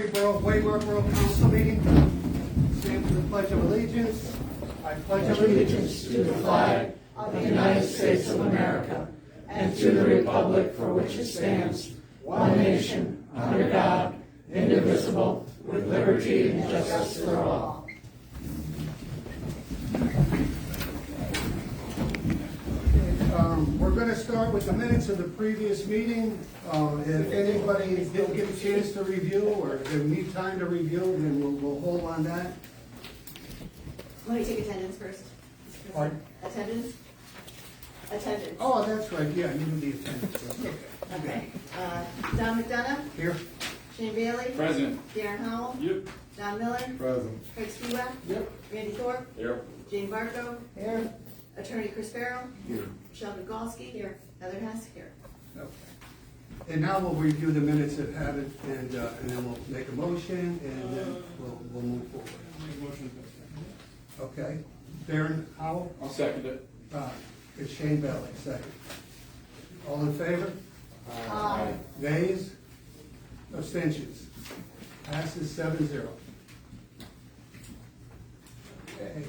Waymart Borough Council meeting. Stand for the Pledge of Allegiance. I pledge allegiance to the flag of the United States of America and to the republic for which it stands, one nation, under God, indivisible, with liberty and justice for all. We're going to start with the minutes of the previous meeting. If anybody didn't get a chance to review or they need time to review, then we'll hold on that. Let me take attendance first. Pardon? Attendance? Attendance. Oh, that's right, yeah, you need the attendance. Okay. Don McDonough? Here. Shane Bailey? Present. Darren Howell? Yep. Don Miller? Present. Craig Stewart? Yep. Randy Thorpe? Here. Jane Barco? Here. Attorney Chris Farrell? Here. Michelle Migalski? Here. Heather Hess? Here. Okay. And now we'll review the minutes that have it, and then we'll make a motion, and then we'll move forward. Okay. Darren Howell? I'll second it. It's Shane Bailey, second. All in favor? Aye. Nays? Abstentions? Passes 7-0. Okay,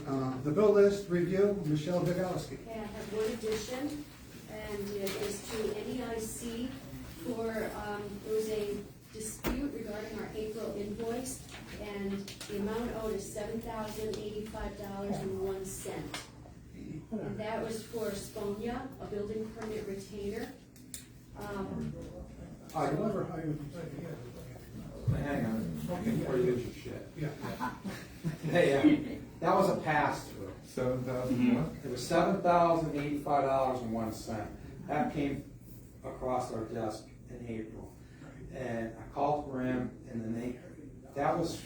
the bill list review, Michelle Migalski. Okay, I have one addition, and it is to NEIC for, there was a dispute regarding our April invoice, and the amount owed is $7,085.01. And that was for Sponia, a building permit retainer. I wonder how you. Hang on, before you get your shit. Yeah. Hey, that was a pass-through. $7,000. It was $7,085.01. That came across our desk in April. And I called Graham, and then there was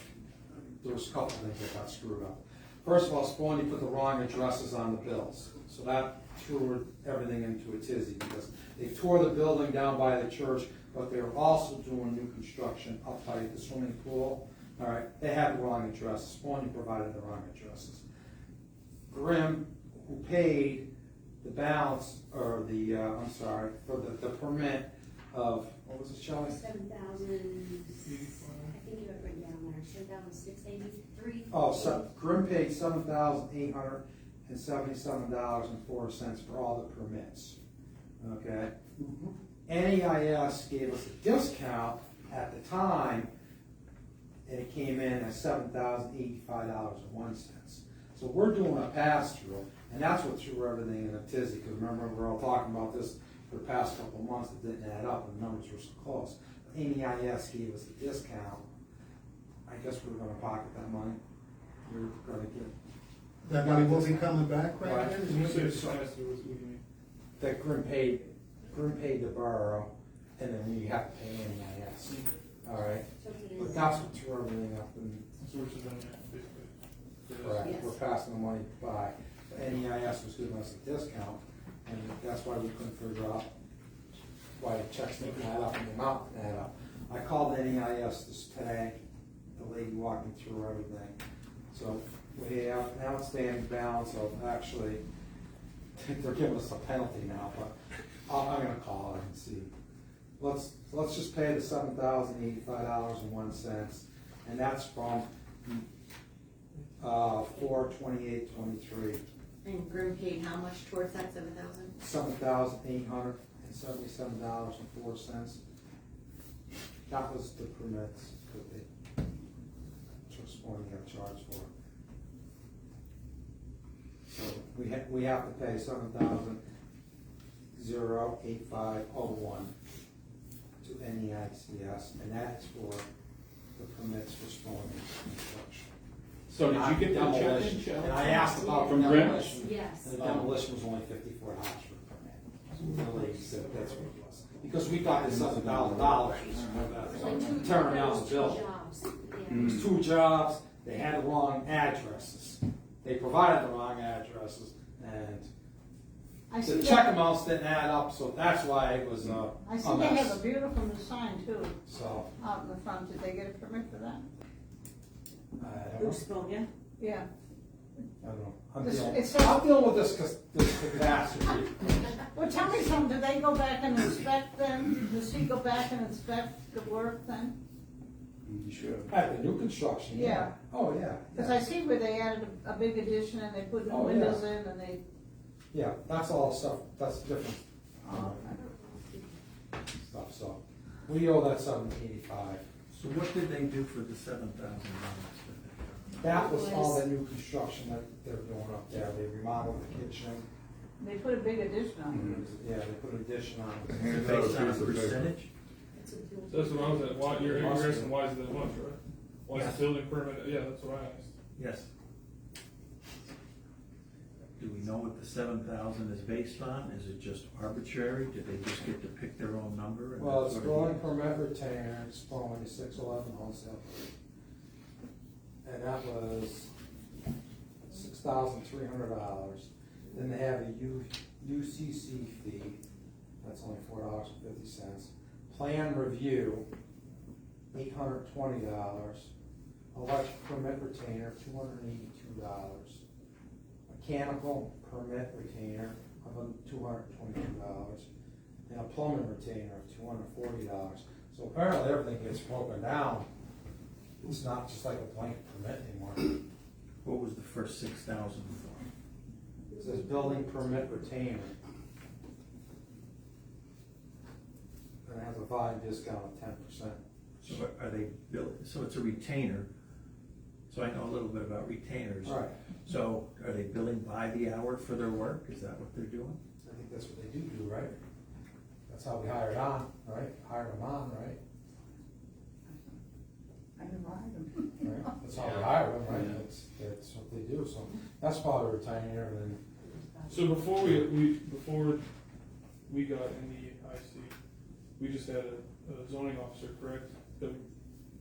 a couple things that got screwed up. First of all, Spawney put the wrong addresses on the bills. So that threw everything into a tizzy because they tore the building down by the church, but they were also doing new construction up by the swimming pool. All right, they had the wrong addresses. Spawney provided the wrong addresses. Grimm, who paid the balance, or the, for the permit of, what was it, Shelley? 7,000, I think you have it written down there, 7,683. Oh, so Grimm paid $7,877.04 for all the permits. Okay? NEIS gave us a discount at the time, and it came in at $7,085.01. So we're doing a pass-through, and that's what threw everything in a tizzy, because remember, we're all talking about this for the past couple of months. It didn't add up, and the numbers were so close. NEIS gave us a discount. I guess we were gonna pocket that money. We were gonna get. That money will be coming back, right? Right. Then? That Grimm paid the borough, and then you have to pay NEIS. All right? But that's what threw everything up. Correct. Yes. We're passing the money by. NEIS was giving us a discount, and that's why we couldn't figure out why the checks didn't add up and the amount didn't add up. I called NEIS today. The lady walked me through everything. So we have an outstanding balance of, actually, they're giving us a penalty now, but I'm gonna call her and see. Let's just pay the $7,085.01, and that's from 4/28/23. And Grimm paid how much towards that 7,000? $7,877.04. That was the permits that they got charged for. So we have to pay $7,085.01 to NEICS, and that's for the permits for storm construction. So did you get the check in, Shelley? And I asked about From Grimm? demolition. Yes. And the demolition was only $54 for the permit. The lady said that's what it was. Because we got this $7,000 tearing down the building. Jobs. It was 2 jobs, they had the wrong addresses. They provided the wrong addresses, and the check amounts didn't add up, so that's why it was a I see mess. they have a beautiful new sign too, So, out in the front. Did they get a permit for that? I don't Who know. spoke, yeah? Yeah. I don't know. I'm This- dealing, it says- I'm dealing with this catastrophe. Well, tell me something, do they go back and inspect them? Does he go back and inspect the work then? You should. At the new construction, yeah. Yeah. Oh, yeah. Cause I see where they added a big addition and they put new Oh, yeah. windows in and they, Yeah, that's all stuff, that's different oh, stuff, so. We owe that $785. So what did they do for the $7,000? That was all the new construction that they're doing up there. They remodeled the kitchen. they put a big addition on Yeah, they put an addition on it. Is it based on a percentage? It's a building. So that's what I was at, why, you're asking why is it that much, right? Why is Yes. the building permit, yeah, that's what I asked. Yes. Do we know what the 7,000 is based on? Is it just arbitrary? Do they just get to pick their own number? and Well, that's it's what it building is? permit retainer, it's flowing to 611 wholesale. And that was $6,300. Then they have a UCC fee, that's only $4.50. Plan review, $820. Electric permit retainer, $282. Mechanical permit retainer of $222. And a plumbing retainer of $240. So apparently everything gets broken down. It's not just like a blanket permit anymore. What was the first 6,000 for? It says building permit retainer. And it has a volume discount of 10%. So are they so it's a retainer. So I know a little bit about retainers. Right, So are they billing by the hour for their work? Is that what they're doing? I think that's what they do, right? That's how we hired on, right? Hired them on, right? I never hired them. Right? That's how we hire them, right? That's what they do, so that's probably retainer and then. So before we got in the IC, we just had a zoning officer, correct? That would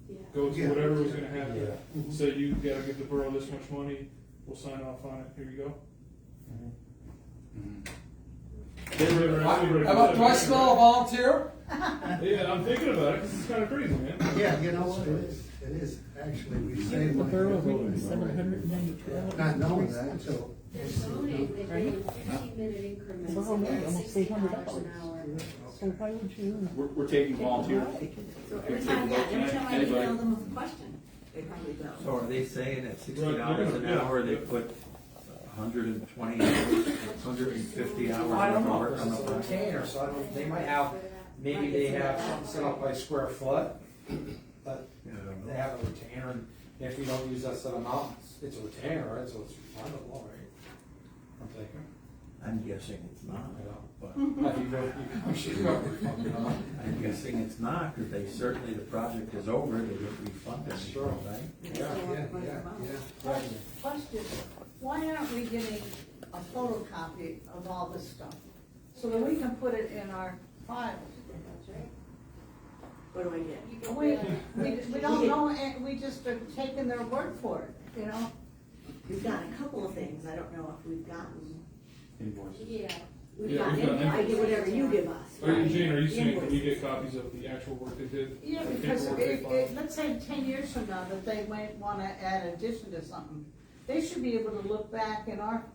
Yeah. go to Yeah. whatever was gonna happen, Yeah. say you gotta give the borough this much money, we'll sign off on it, here you go. Do I smell a volunteer? Yeah, I'm thinking about it, cause it's kinda crazy, man. Yeah, you know what, it is, actually, we saved money. Not knowing that until. They're zoning, they pay in 15-minute increments, and they're $60 an hour. So why would you? We're taking volunteers. So every time I email them with a question, they probably go. So are they saying at $60 an Yeah. hour, they put 120 hours, 150 hours I don't of know, work this on the is a project? retainer, so I don't, they might have, maybe they have something set up by square foot, but Yeah, I don't know. they have a retainer, and if you don't use that set amount, it's a retainer, right, so it's refundable, right? I'm thinking, I'm guessing it's not, you know, but if you go, I'm sure you got refunded, huh? I'm guessing it's not, because they certainly, the project is over, they get refunded, Sure. right? Yeah. Question, why aren't we getting a photocopy of all this stuff? So that we can put it in our files. That's right. What do I get? You can We, put- we don't know, and we just are taking their word for it, you know? We've got a couple of things, I don't know if we've gotten, Invoices. Yeah. we've Yeah, gotten, we've got I get whatever you give us. Are you, right? Jane, are you saying, can we Invoices. get copies of the actual work they did? Yeah, The because paperwork they filed? let's say 10 years from now that they might wanna add addition to something. They should be able to look back in our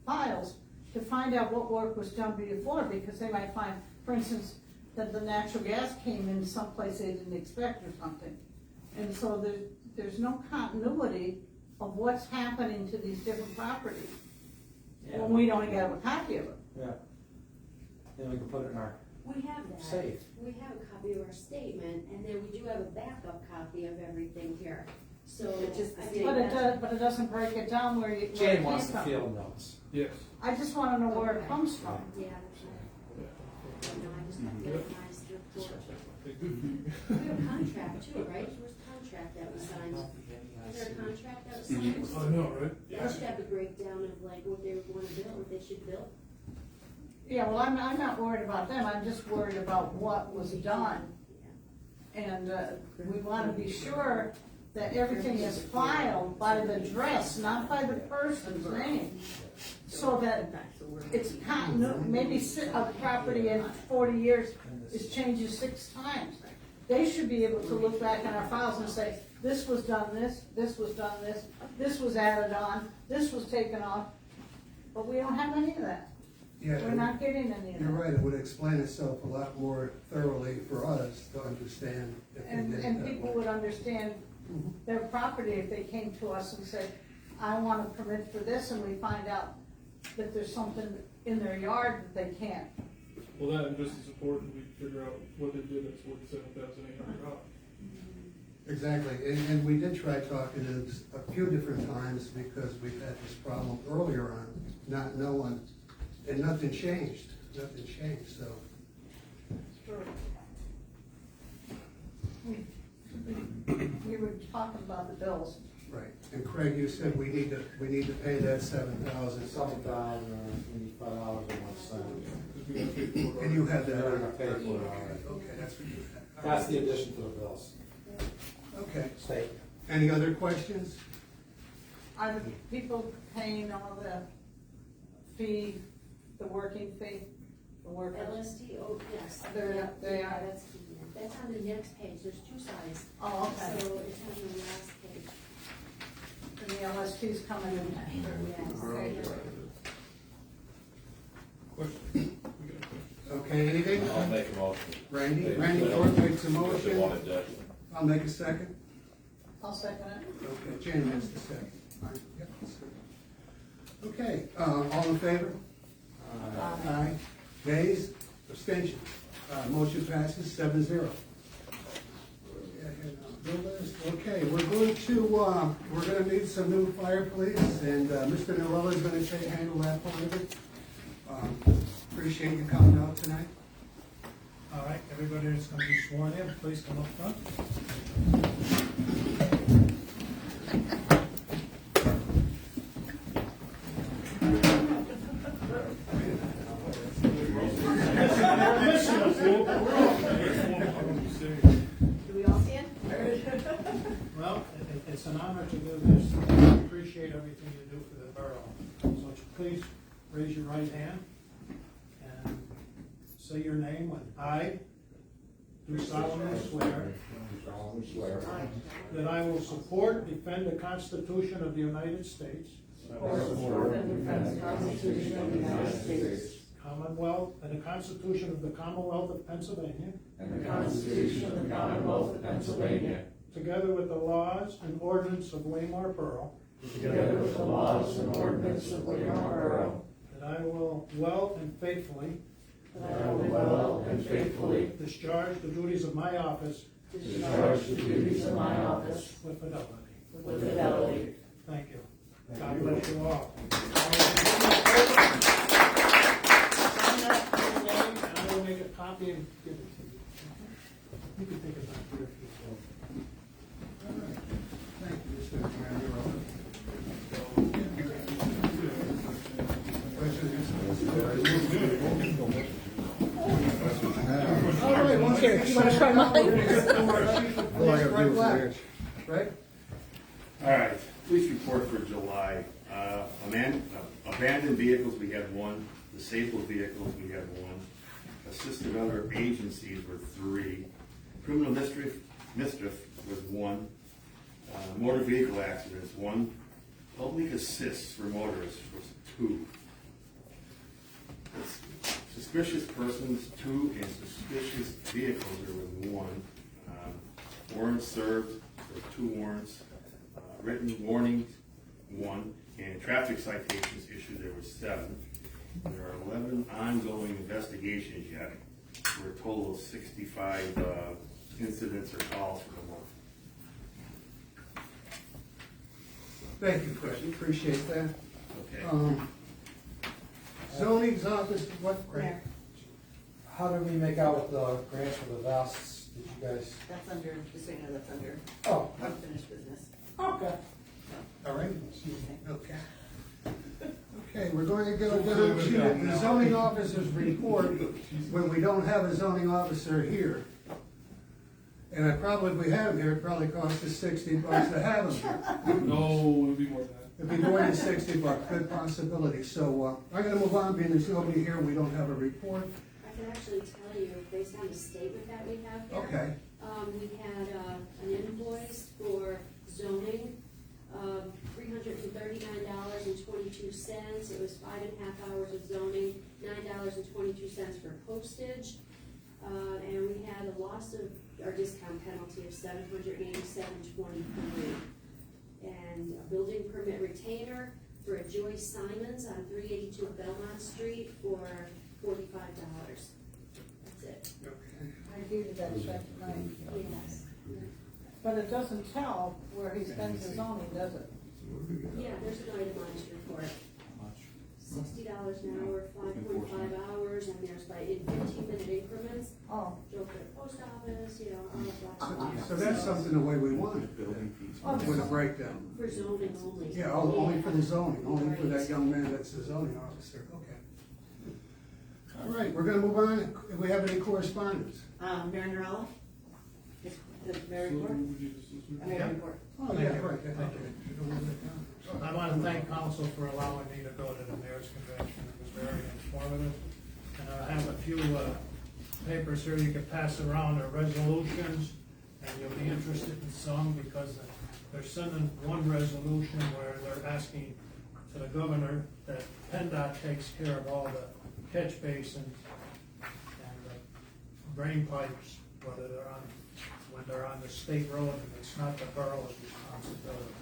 files to find out what work was done before, because they might find, for instance, that the natural gas came in someplace they didn't expect or something. And so there's no continuity of what's happening to these different properties. When we don't have a copy of it. Yeah. Then we can put it in our We have that. safe. We have a copy of our statement, and then we do have a backup copy of everything here. So, But just the I think statement. But it doesn't break it down where you. where it Jane came wants the from. field notes. Yes. I just wanna know where it comes from. Yeah, that's right. No, I just have to recognize the report. They do. We have a contract too, right? Where's the contract that we signed? Is there a contract that was signed? I know, right? That should have the breakdown of like what they want to build, what they should build. Yeah, well, I'm not worried about them, I'm just worried about what was done. And, we wanna be sure that everything is filed by the address, not by the person's name. So that it's maybe a property in 40 years is changed 6 times. They should be able to look back in our files and say, this was done this was done this was added on, this was taken off, but we don't have any of that. Yeah, We're not getting any of you're that. right, it would explain itself a lot more thoroughly for us to understand if they did it And that people way. would understand their property if they came to us and said, I want a permit for this, and we find out that there's something in their yard that they can't. Well, that and just as important, we figure out what they did that's worth $7,800. Exactly, and we did try talking to them a few different times because we've had this problem earlier on, not knowing, and nothing changed, so. We were talking about the bills. Right, and Craig, you said we need to pay that $7,000. $7,085.01. Because we gotta pay for it. And you have that. They're gonna pay for it already. Okay, that's what you have. That's the addition to the bills. Okay, State. any other questions? Are the people paying all the fee, the working fee, the workers? LST, oh, yes. They are. That's on the next page, there's two sides. Oh, okay. So it's on the last page. And the LST's coming in. Yes. Okay. Question. We got a question. Okay, anything? I'll make a motion. Randy Ford makes a If they motion. wanted that. I'll make a second. I'll second it. Okay, Jan makes the second. Fine, yep, that's good. Okay, all in favor? Aye. Nays? Abstentions? Motion passes 7-0. Okay, we're gonna need some new fire police, and Mr. Norella's gonna handle that part of it. Appreciate you coming out tonight. All right, everybody that's gonna be sworn in, please come up front. Do we all stand? Well, it's an honor to do this. I appreciate everything you do for the borough. So would you please raise your right hand and say your name when I do solemnly swear that I will support, defend the Constitution of the United States, Commonwealth, and the Constitution of the Commonwealth of Pennsylvania, and the Constitution of the Commonwealth of Pennsylvania, together with the laws and ordinance of Waymart Borough, together with the laws and ordinance of Waymart Borough, that I will well and faithfully that I will well and faithfully discharge the duties of my office discharge the duties of my office with fidelity. with fidelity. Thank you. God bless you all. Sign that your name, and I will make a copy and give it to you. You can take it back here if you All right. Thank you, Mr. Mayor. All right, once Here, again, you wanna try mine? Right? All right, police report for July. Abandoned vehicles, we had one. Disabled vehicles, we had one. Assisted other agencies were 3. Criminal mischief was 1. Motor vehicle accidents, 1. Public assists for motorists was 2. Suspicious persons, 2, and suspicious vehicles, there was 1. Warrants served, there were 2 warrants. Written warnings, 1, and traffic citations issued, there were 7. There are 11 ongoing investigations yet, for a total of 65 incidents or calls for the month. Thank you, Fred, appreciate that. Okay. Zoning's office, what, Frank? How did we make out with the grants for the vests? Did you guys? That's under, just so you know, that's under Oh, unfinished business. okay. All right, okay. Okay, we're going to go down to the zoning officer's report when we don't have a zoning officer here. And if we had him here, it'd probably cost us $60 to have him here. No, it'll be more than that. It'd be more than $60, good possibility. So, I'm gonna move on, being there's nobody here, we don't have a report. I can actually tell you, based on the statement that we have here. Okay. We had an invoice for zoning of $339.22. It was 5.5 hours of zoning, $9 $39.22 for postage. And we had a loss of, our discount penalty of $787.23. And a building permit retainer for a Joyce Simons on 382 Belmont Street for $45. That's it. I gave you that check tonight. Yes. But it doesn't tell where he spends his zoning, does it? Yeah, there's an itemized report. $60 an hour, 5.5 hours, and there's in 15-minute increments. Oh. Drove to the post office, all of that. So that's something the way we want it, Building fees. with a breakdown. For zoning only. Yeah, only for the zoning, only for that young man that's the zoning officer, okay. All right, we're gonna move on. If we have any correspondence? Mayor Norella? The mayor report? Yeah. report. Oh, yeah, right. I want to thank council for allowing me to go to the mayor's convention. It was very informative. And I have a few papers here you can pass around, or resolutions, and you'll be interested in some because they're sending one resolution where they're asking to the governor that PennDOT takes care of all the catch basins and the drain pipes, when they're on the state road, and it's not the borough's responsibility.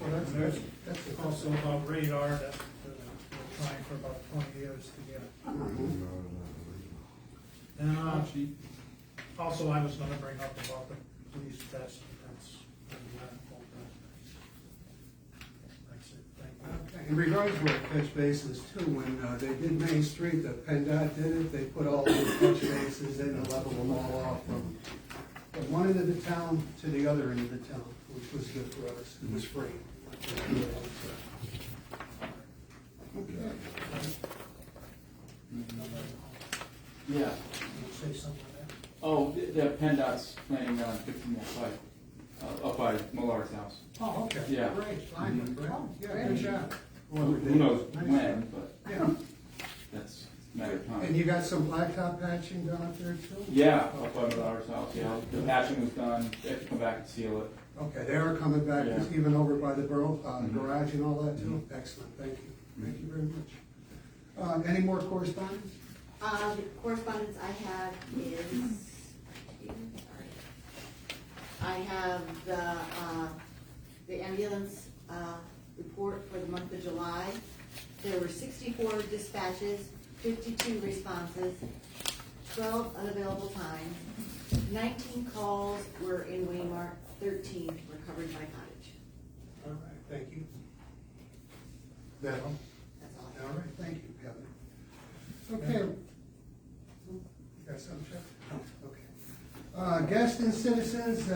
Well, And there's that's also about radar that we're trying for about 20 years to get. And also I was gonna bring up about the police test, that's it, thank you. Okay. In regards to catch basins too, when they did Main Street, the PennDOT did it, they put all the catch basins in and leveled them all off from one end of the town to the other end of the town, which was good for us. It was free. Okay. Yeah. Can you say something like that? Oh, the PennDOT's planning on 15 more pipe, up by Millard's house. Oh, okay. Yeah. Great, fine, great. Yeah, good job. Who knows when, but Yeah. that's a matter of And time. you got some blacktop patching done up there too? Yeah, up by Millard's house, yeah. The patching was done, they have to come back and seal it. Okay, they are coming back, Yeah. even over by the borough, garage and all that too? Excellent, thank you. Thank you very much. Any more correspondence? The correspondence I have is, I have the ambulance, report for the month of July. There were 64 dispatches, 52 responses, 12 unavailable times, 19 calls were in Waymart, 13 were covered by cottage. All right, thank you. That all? That's all. All right, thank you, Kevin. Okay. You got something, Chuck? Okay. Guests and citizens,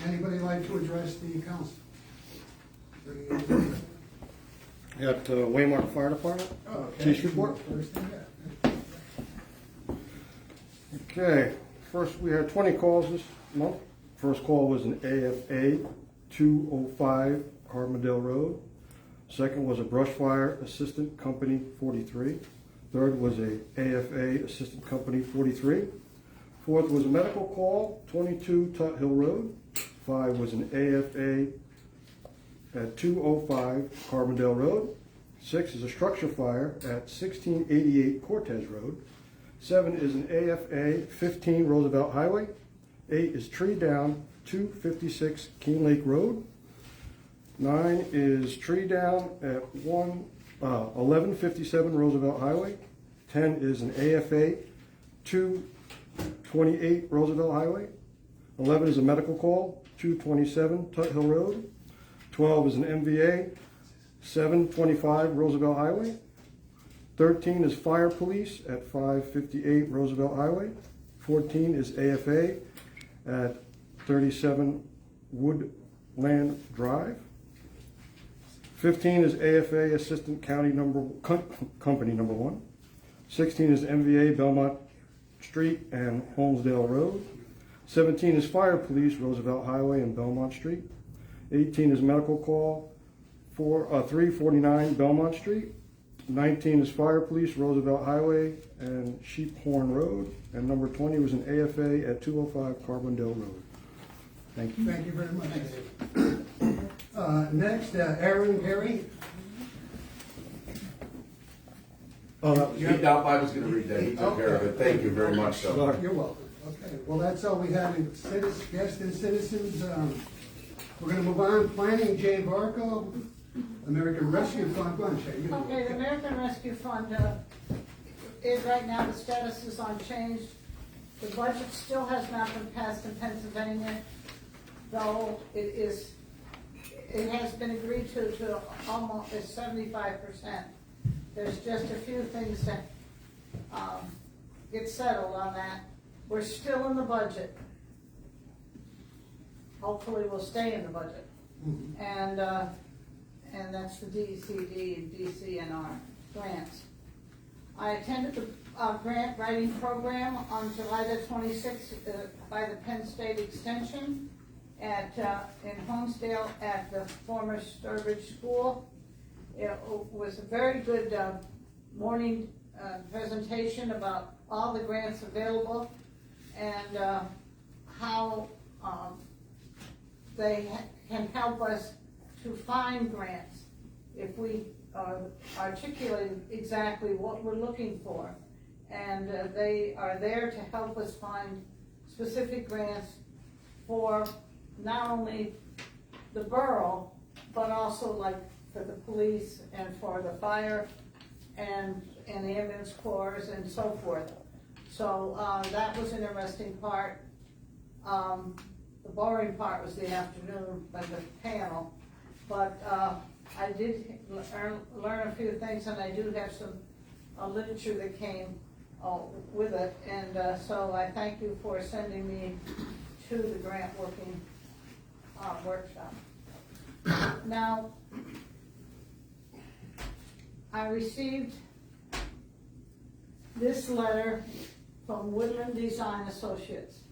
anybody like to address the council? At Waymart Fire Department. Okay. Chief's report. First thing, yeah. Okay, first, we had 20 calls this month. First call was an AFA 205 Carbondale Road. Second was a brush fire assistant company 43. Third was a AFA assistant company 43. Fourth was a medical call 22 Tut Hill Road. 5 was an AFA at 205 Carbondale Road. 6 is a structure fire at 1688 Cortez Road. 7 is an AFA 15 Roosevelt Highway. 8 is tree down 256 Keene Lake Road. 9 is tree down at 1157 Roosevelt Highway. 10 is an AFA 228 Roosevelt Highway. 11 is a medical call 227 Tut Hill Road. 12 is an MVA 725 Roosevelt Highway. 13 is fire police at 558 Roosevelt Highway. 14 is AFA at 37 Woodland Drive. 15 is AFA Assistant Company number 1. 16 is MVA Belmont Street and Holmesdale Road. 17 is Fire Police Roosevelt Highway and Belmont Street. 18 is Medical Call 349 Belmont Street. 19 is Fire Police Roosevelt Highway and Sheephorn Road. And number 20 was an AFA at 205 Carbondale Road. Thank you. Thank you very much. Next, Aaron Gary. Oh, that was I was gonna read that, he took care of it, thank you very much, so. Sorry. You're welcome. Okay, well, that's all we have in guests and citizens. We're gonna move on. Planning, Jay Varco, American Rescue Fund. Go on, Jay. You can do Okay, it. the American Rescue Fund, is right now, the status is unchanged. The budget still has not been passed in Pennsylvania, though it has been agreed to almost 75%. There's just a few things that, get settled on that. We're still in the budget. Hopefully we'll stay in the budget. Mhm. And that's the DCD and DCNR grants. I attended the grant writing program on July the 26th by the Penn State Extension in Holmesdale at the former Sturbridge School. It was a very good morning presentation about all the grants available and how they can help us to find grants if we articulate exactly what we're looking for. And they are there to help us find specific grants for not only the borough, but also like for the police and for the fire and the ambulance corps and so forth. So that was an interesting part. The boring part was the afternoon by the panel, but I did learn a few things, and I do have some literature that came with it, and so I thank you for sending me to the grant working workshop. Now, I received this letter from Woodland Design Associates.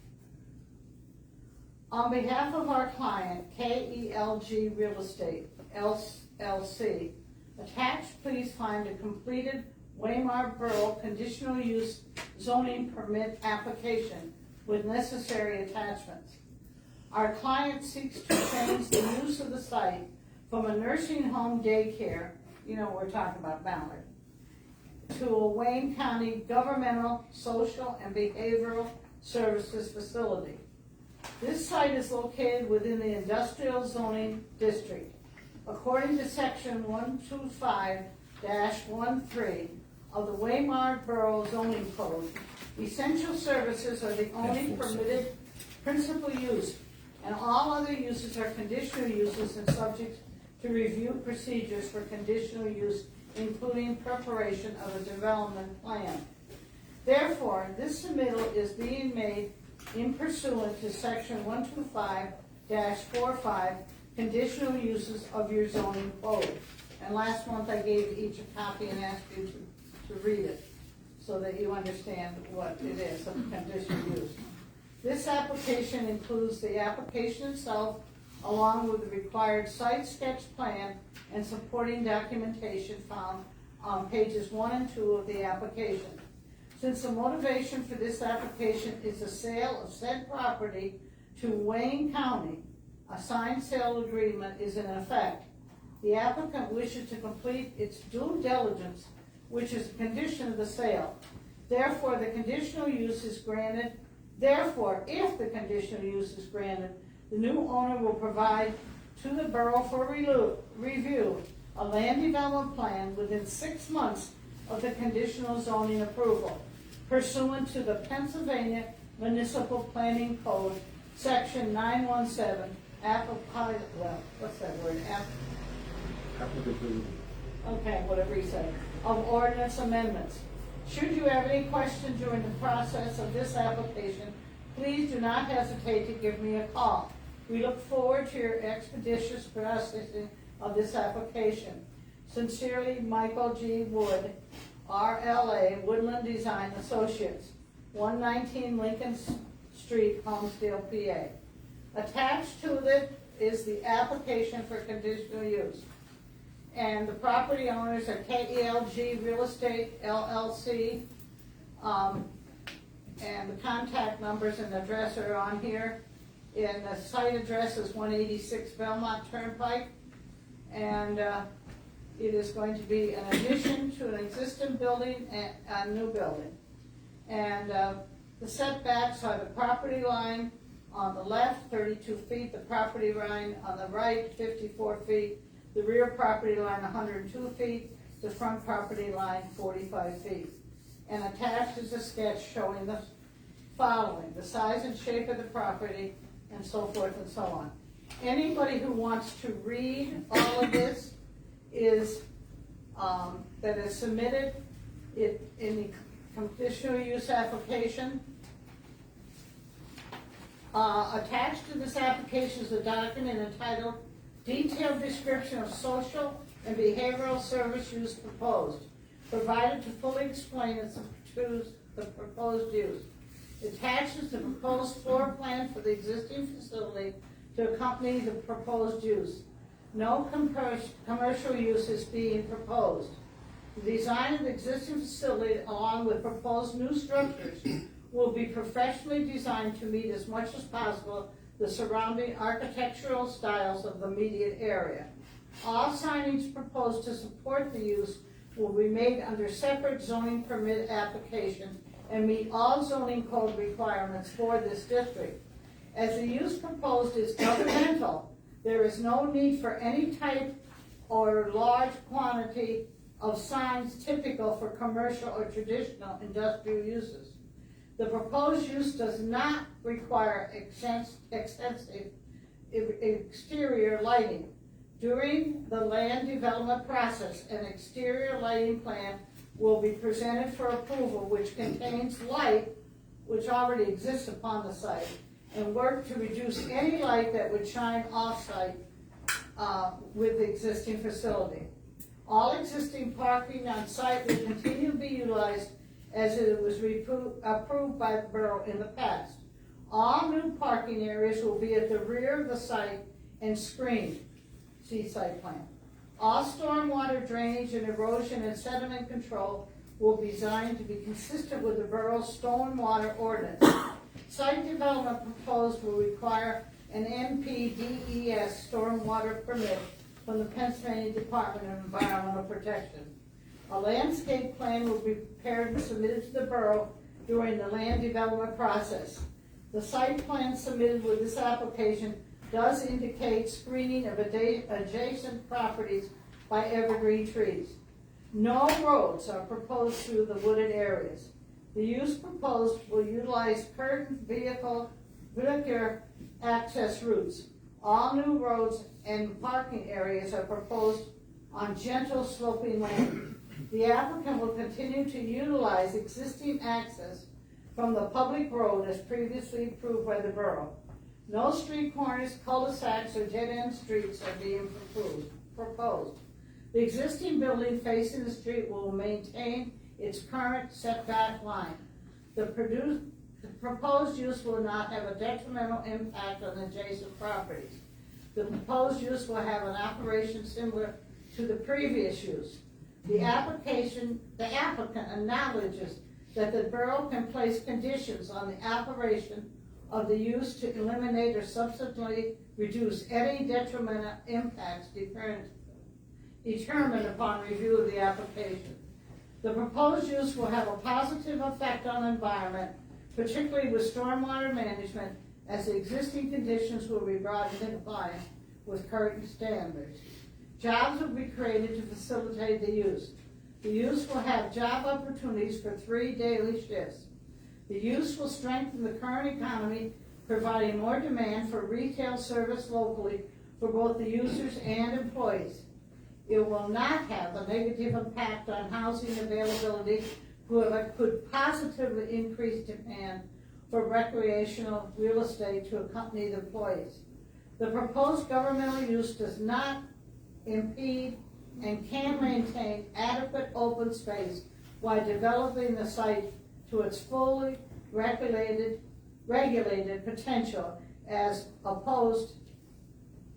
On behalf of our client, KELG Real Estate, LLC, attached, please find a completed Waymart Borough conditional use zoning permit application with necessary attachments. Our client seeks to change the use of the site from a nursing home daycare, you know what we're talking about, Ballard, to a Wayne County governmental, social, and behavioral services facility. This site is located within the industrial zoning district. According to section 125-13 of the Waymart Borough Zoning Code, essential services are the only permitted principal use, and all other uses are conditional uses and subject to review procedures for conditional use, including preparation of a development plan. Therefore, this submittal is being made in pursuant to section 125-45, conditional uses of your zoning code. And last month I gave each a copy and asked you to read it so that you understand what it is, of conditional use. This application includes the application itself along with the required site sketch plan and supporting documentation found on pages 1 and 2 of the application. Since the motivation for this application is the sale of said property to Wayne County, a signed sale agreement is in effect. The applicant wishes to complete its due diligence, which is a condition of the sale. Therefore, the conditional use is granted. Therefore, if the conditional use is granted, the new owner will provide to the borough for review a land development plan within 6 months of the conditional zoning approval, pursuant to the Pennsylvania Municipal Planning Code, section 917, what's that word? Okay, whatever he said, of ordinance amendments. Should you have any questions during the process of this application, please do not hesitate to give me a call. We look forward to your expeditious processing of this application. Sincerely, Michael G. Wood, RLA, Woodland Design Associates, 119 Lincoln Street, Holmesdale, PA. Attached to it is the application for conditional use. And the property owners are KELG Real Estate, LLC, and the contact numbers and address are on here. And the site address is 186 Belmont Turnpike. And It is going to be an addition to an existing building and a new building. And the setbacks are the property line on the left, 32 feet, the property line on the right, 54 feet, the rear property line, 102 feet, the front property line, 45 feet. And attached is a sketch showing the following: the size and shape of the property, and so forth and so on. Anybody who wants to read all of this is, that is submitted in the conditional use application. Attached to this application is a document entitled Detailed Description of Social and Behavioral Service Use Proposed, provided to fully explain the proposed use. Attaches the proposed floor plan for the existing facility to accompany the proposed use. No commercial use is being proposed. The design of the existing facility, along with proposed new structures, will be professionally designed to meet as much as possible the surrounding architectural styles of the immediate area. All signage proposed to support the use will be made under separate zoning permit application and meet all zoning code requirements for this district. As the use proposed is governmental, there is no need for any type or large quantity of signs typical for commercial or traditional industrial uses. The proposed use does not require extensive exterior lighting. During the land development process, an exterior lighting plan will be presented for approval, which contains light which already exists upon the site, and work to reduce any light that would shine off-site with the existing facility. All existing parking on site will continue to be utilized as it was approved by the borough in the past. All new parking areas will be at the rear of the site and screened. See site plan. All stormwater drainage and erosion and sediment control will be designed to be consistent with the borough's stormwater ordinance. Site development proposed will require an NPDES stormwater permit from the Pennsylvania Department of Environmental Protection. A landscape plan will be prepared and submitted to the borough during the land development process. The site plan submitted with this application does indicate screening of adjacent properties by evergreen trees. No roads are proposed through the wooded areas. The use proposed will utilize current vehicular access routes. All new roads and parking areas are proposed on gentle sloping land. The applicant will continue to utilize existing access from the public road as previously approved by the borough. No street corners, cul-de-sacs, or dead-end streets are being proposed. The existing building facing the street will maintain its current setback line. The proposed use will not have a detrimental impact on adjacent properties. The proposed use will have an operation similar to the previous use. The applicant acknowledges that the borough can place conditions on the operation of the use to eliminate or substantially reduce any detrimental impacts determined upon review of the application. The proposed use will have a positive effect on the environment, particularly with stormwater management, as the existing conditions will be brought into compliance with current standards. Jobs will be created to facilitate the use. The use will have job opportunities for 3 daily shifts. The use will strengthen the current economy, providing more demand for retail service locally for both the users and employees. It will not have a negative impact on housing availability, but could positively increase demand for recreational real estate to accompany the employees. The proposed governmental use does not impede and can maintain adequate open space while developing the site to its fully regulated potential, as opposed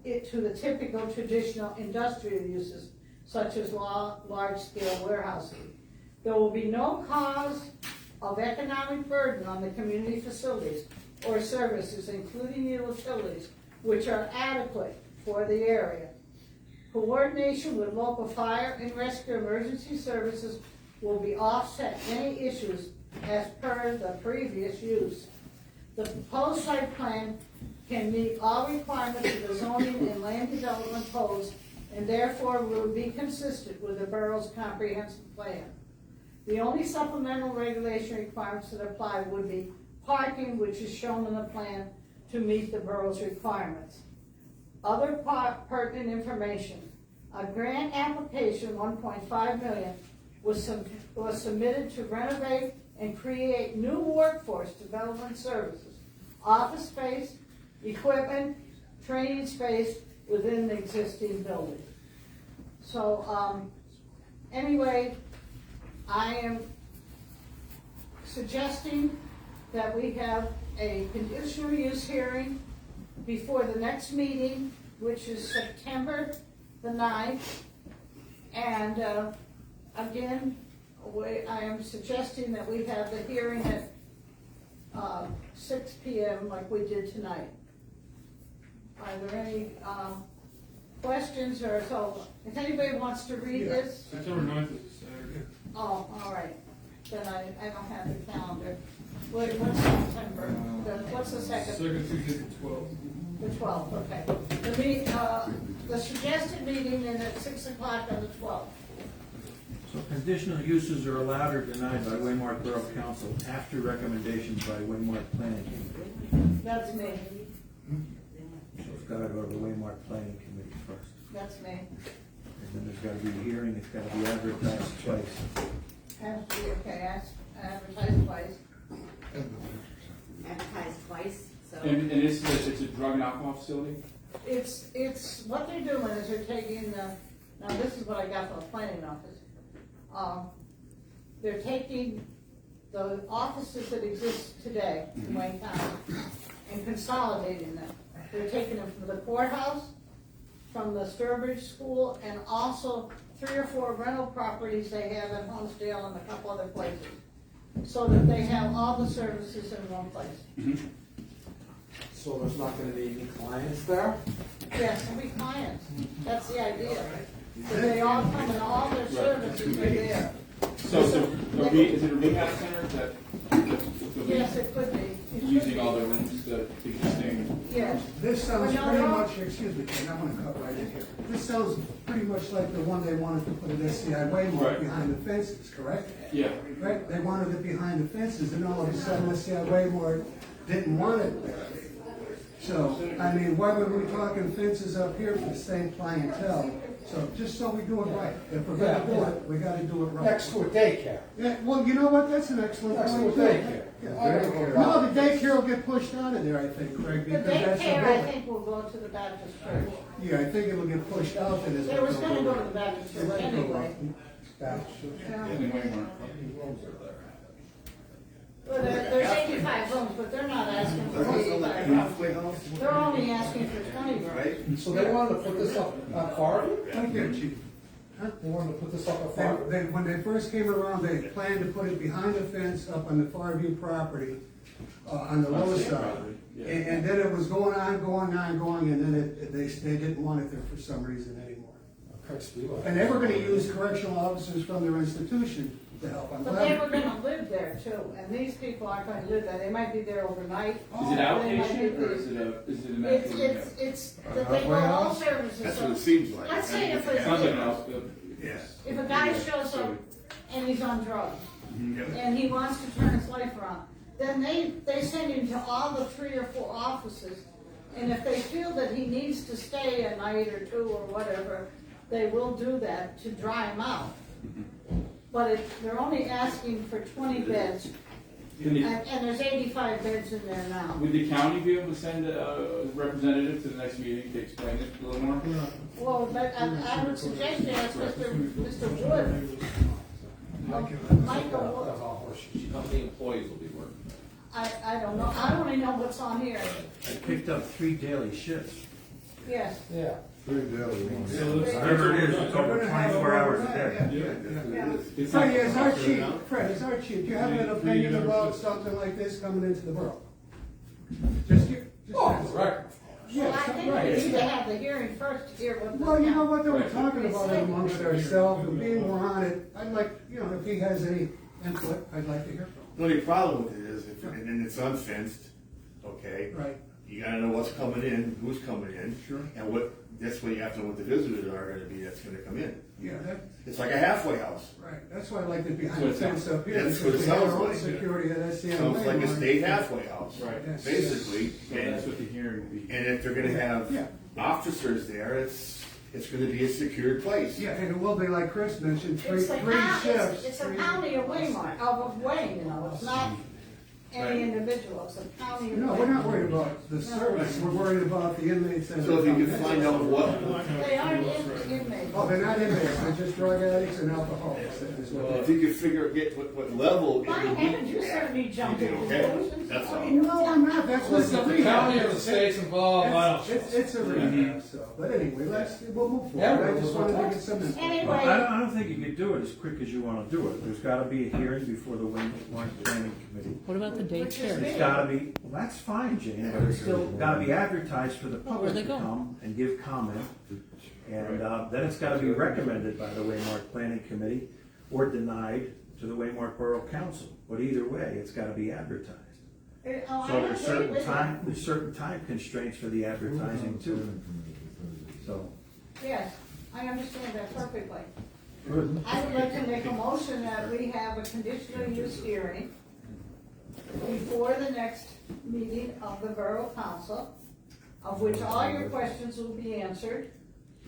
to the typical traditional industrial uses such as large-scale warehousing. There will be no cause of economic burden on the community facilities or services, including utilities, which are adequate for the area. Coordination with local fire and rescue emergency services will be offset any issues as per the previous use. The proposed site plan can meet all requirements of the zoning and land development codes and therefore will be consistent with the borough's comprehensive plan. The only supplemental regulation requirements that apply would be parking, which is shown in the plan to meet the borough's requirements. Other pertinent information. A grant application, 1.5 million, was submitted to renovate and create new workforce development services, office space, equipment, training space within the existing building. So, anyway, I am suggesting that we have a conditional use hearing before the next meeting, which is September the 9th. And again, I am suggesting that we have the hearing at 6 p.m. like we did tonight. Are there any questions or so? If anybody wants to read this? September 9th is Saturday. Oh, all right. Then I don't have the calendar. What's September? What's the second? Second Tuesday, the 12th. The 12th, okay. The suggested meeting is at 6 o'clock on the 12th. So conditional uses are allowed or denied by Waymart Borough Council after recommendations by Waymart Planning Committee. That's me. So it's gotta go to the Waymart Planning Committee first. That's me. And then there's gotta be a hearing, it's gotta be advertised twice. Has to be, okay, advertised twice. Advertised twice, so. And it's a drug and alcohol facility? It's, what they're doing is they're taking now this is what I got from the planning office. They're taking the offices that exist today in Wayne County and consolidating them. They're taking them from the courthouse, from the Sturbridge School, and also 3 or 4 rental properties they have in Honesdale and a couple other places, so that they have all the services in one place. So there's not gonna be any clients there? Yes, there'll be clients. That's the idea. So they all come and all their services are there. So is it a rehab center that? Yes, it could be. It could Using be. all the rooms, the existing? Yes. This sounds Well, no, pretty no. much, excuse me, Ken, I want to cut right in here. This sounds pretty much like the one they wanted to put an SCI Waymart Right. behind the fences, correct? Yeah. Right, they wanted it behind the fences, and all of a sudden SCI Waymart didn't want it there. So, I mean, why were we talking fences up here for the same clientele? So, just so we do it right. If we're gonna do it, we gotta do it right. Next to a daycare. Yeah, well, you know what, that's an excellent Next to a point too. daycare. Yeah. No, the daycare will get pushed out of there, I think, Craig, The because that's the daycare, I building. think, will go to the Baptist church. Yeah, I think it'll get pushed out and it's. It was gonna go to the Baptist church Let it go, anyway. Rob. Yeah. In Waymart. Well, there's 85 rooms, but they're not asking for 85 rooms. They're only asking for 20 rooms. So they wanted to put this up on Farview? Right there, chief. They wanted to put this up on Farview? When they first came around, they planned to put it behind the fence up on the Farview property, on the lower side. Yeah. And then it was going, and then they didn't want it there for some reason anymore. And they were gonna use correctional officers from their institution to help. I'm But they glad- were gonna live there too, and these people aren't gonna live there. They might be there overnight. Is it They might be outpatient or there. is it a It's, medical rehab? it's, that they go all services. That's So what it seems like. let's say if Sounds like an a, hospital. Yes. if a guy shows up and he's on drugs, and he wants to turn his life around, then they send him to all the 3 or 4 offices, and if they feel that he needs to stay a night or 2 or whatever, they will do that to dry him out. But they're only asking for 20 beds, and there's 85 beds in there now. Would the county be able to send a representative to the next meeting to explain it a little more? Well, but I would suggest you ask Mr. Wood. Michael Wood. How many employees will be working? I don't know, I only know what's on here. I picked up 3 daily shifts. Yes. Yeah. Whatever it is, it's over 24 hours a day. Freddie, as our chief, do you have an opinion about something like this coming into the borough? Just Oh, the record. Well, I think right. we need to have the hearing first to hear what. Well, you know what, they were Right. talking about it amongst ourselves, and being we're on it, I'd like, you know, if he has any input, I'd like to hear from The only problem with it is, if, and it's unfenced, okay? him. Right. You gotta know what's coming in, who's coming in. Sure. And that's when you have to know what the visitors are gonna be that's gonna come in. Yeah, It's like a halfway house. right, that's why I like it behind the That's what it fence up here, That's because what it we have sounds our own like. security at SCN. Sounds like a state halfway house. Right. Yes. Basically, So that's what the hearing would be. and if they're gonna have Yeah. officers there, it's gonna be a secured place. Yeah, and it will be like Chris mentioned, three It's the county, shifts. it's a three- county of Waymart, of Wayne, you know, it's not any Right. individual, it's a county of No, we're not Wayne. worried about the service, we're worried about the inmates and. So if you can find out what, They aren't inmates. Oh, they're not inmates, they're just drug addicts and alcoholics, that is what if they you could get what level it Why would haven't be. you certainly jumped to Okay, conclusions? that's all. No, I'm not, that's what the The county or the state's involved, I don't. It's a rehab, so, but anyway, we'll move forward, I just wanted to get some input. Well, Anyway, I don't think you could do it as quick as you wanna do it. There's gotta be a hearing before the Waymart Planning Committee. What about the Which is daycare? me. It's gotta be, well, that's fine, Jane, but it's still gotta be advertised for the where public they to go? come and give comment. And, then it's gotta be recommended by the Waymart Planning Committee or denied to the Waymart Borough Council. But either way, it's gotta be advertised. oh, I So there's agree certain with time, there's certain time constraints for the advertising too. So, you. Yes, I understand that perfectly. I would like to make a motion that we have a conditional use hearing before the next meeting of the Borough Council, of which all your questions will be answered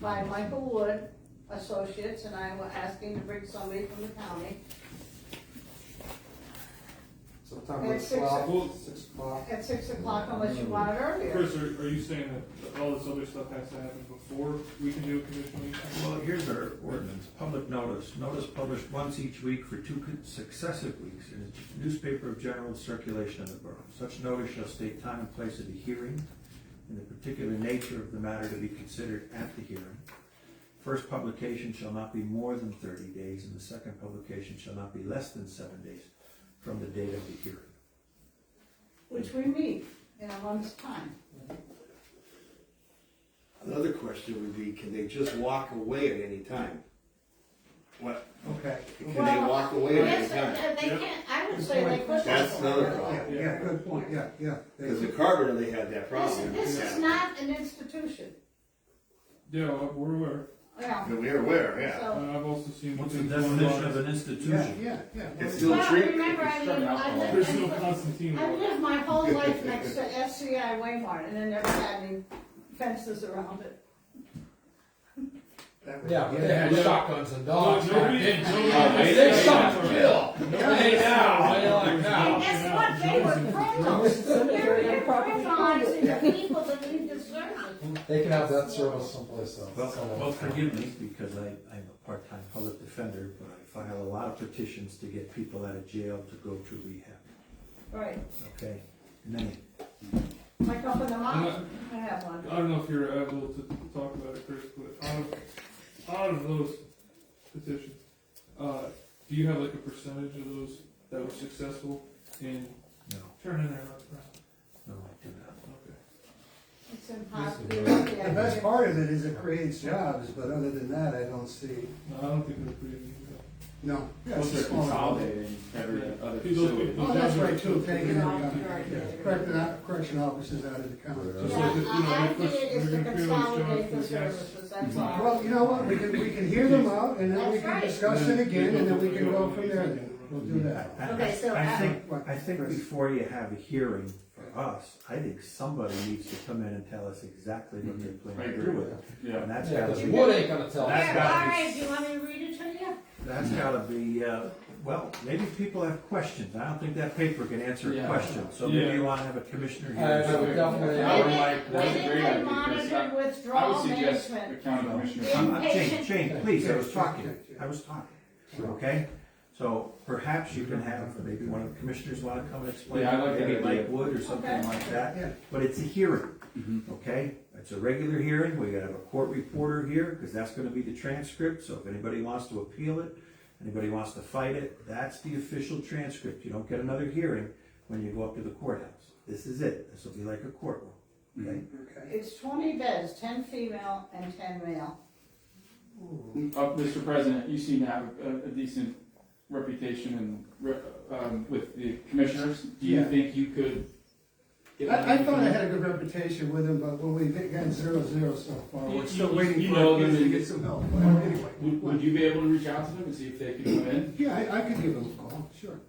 by Michael Wood Associates, and I will ask him to bring somebody from the county September At 6 12th, 6 o'clock. at 6 o'clock unless you want it earlier. Chris, are you saying that all this other stuff has to happen before we can do a conditional use? well, here's our ordinance, public notice. Notice published once each week for 2 successive weeks in a newspaper of general circulation in the borough. Such notice shall state time and place of the hearing and the particular nature of the matter to be considered at the hearing. First publication shall not be more than 30 days, and the second publication shall not be less than 7 days from the date of the hearing. Which we meet in a month's time. Another question would be, can they just walk away at any time? What, Okay. can they walk away at any Yes, time? they can't, I would say they could. That's another Yeah, problem. yeah, good point, yeah. Because the Carver, they had that problem. This is not an institution, Yeah, we're aware. yeah. We're aware, yeah. So, I've also seen. What's the things going definition on. of an Yeah, institution? yeah. It's still well, treat. remember, I mean, There's no Constantine. I've lived my whole life next to SCI Waymart, and I never had any fences around it. Yeah, but they had shotguns and dogs. Nobody- They nobody- shot to kill. Hey now, how you like And now? guess what, they were criminals, they're criminalizing the people that need the service. They can have that service someplace else. Well, forgive me, because I'm a part-time public defender, but I file a lot of petitions to get people out of jail to go to rehab, Right, okay? Many. like up in the mountain, I have one. I don't know if you're able to talk about it, Chris, but out of those petitions, do you have like a percentage of those that were successful in No, turning their lives around? no, I do not. Okay. It's impossible. The best part of it is it creates jobs, but other than that, I don't see, No, I don't think they're pretty easy. no. Yeah, Once it's they're a smaller- consolidating every other These facility. those Oh, that's jobs are- right too, taking Yeah. correction officers out of the county. Just Yeah, like, you know, I they push- think it is to they're gonna create all these consolidate the jobs for the guys. services, that's all. Well, you know what, we can hear them out, and then we That's can right. discuss it again, and then we can go from there then. We'll do that. Okay, so I think before you have a hearing for us, I think somebody needs to come in and tell us exactly what they I plan to agree do with with it. that. Yeah. And that's Yeah, gotta because be, Wood ain't gonna tell That's us. Here, all gotta be- right, do you want me to read it to you? that's gotta be, well, maybe people have questions. I don't think that paper can answer a Yeah. question, so Yeah. maybe you wanna have a commissioner I here. would definitely, I would Limit- like- that's a limit great and idea, Chris. monitor I would withdrawal suggest the management. county commissioner. Jane, please, I was talking, okay? So perhaps you can have, maybe one of the commissioners wanna come and explain, Yeah, I like that maybe idea. Mike Wood or something Okay. like Yeah. that. But it's a hearing, Mhm. okay? It's a regular hearing, we gotta have a court reporter here, because that's gonna be the transcript, so if anybody wants to appeal it, anybody wants to fight it, that's the official transcript. You don't get another hearing when you go up to the courthouse. This is it, this will be like a courtroom, Okay. It's 20 beds, 10 female and 10 male. Mr. President, you seem to have a decent reputation and with the commissioners. Do you Yeah. think you could? get I thought I them? had a good reputation with them, but when we got 0-0 so far, we're still waiting You for know our kids them to and- get some help. But anyway, Would you be able to reach out to them and see if they could come in? yeah, I could give them a call, sure.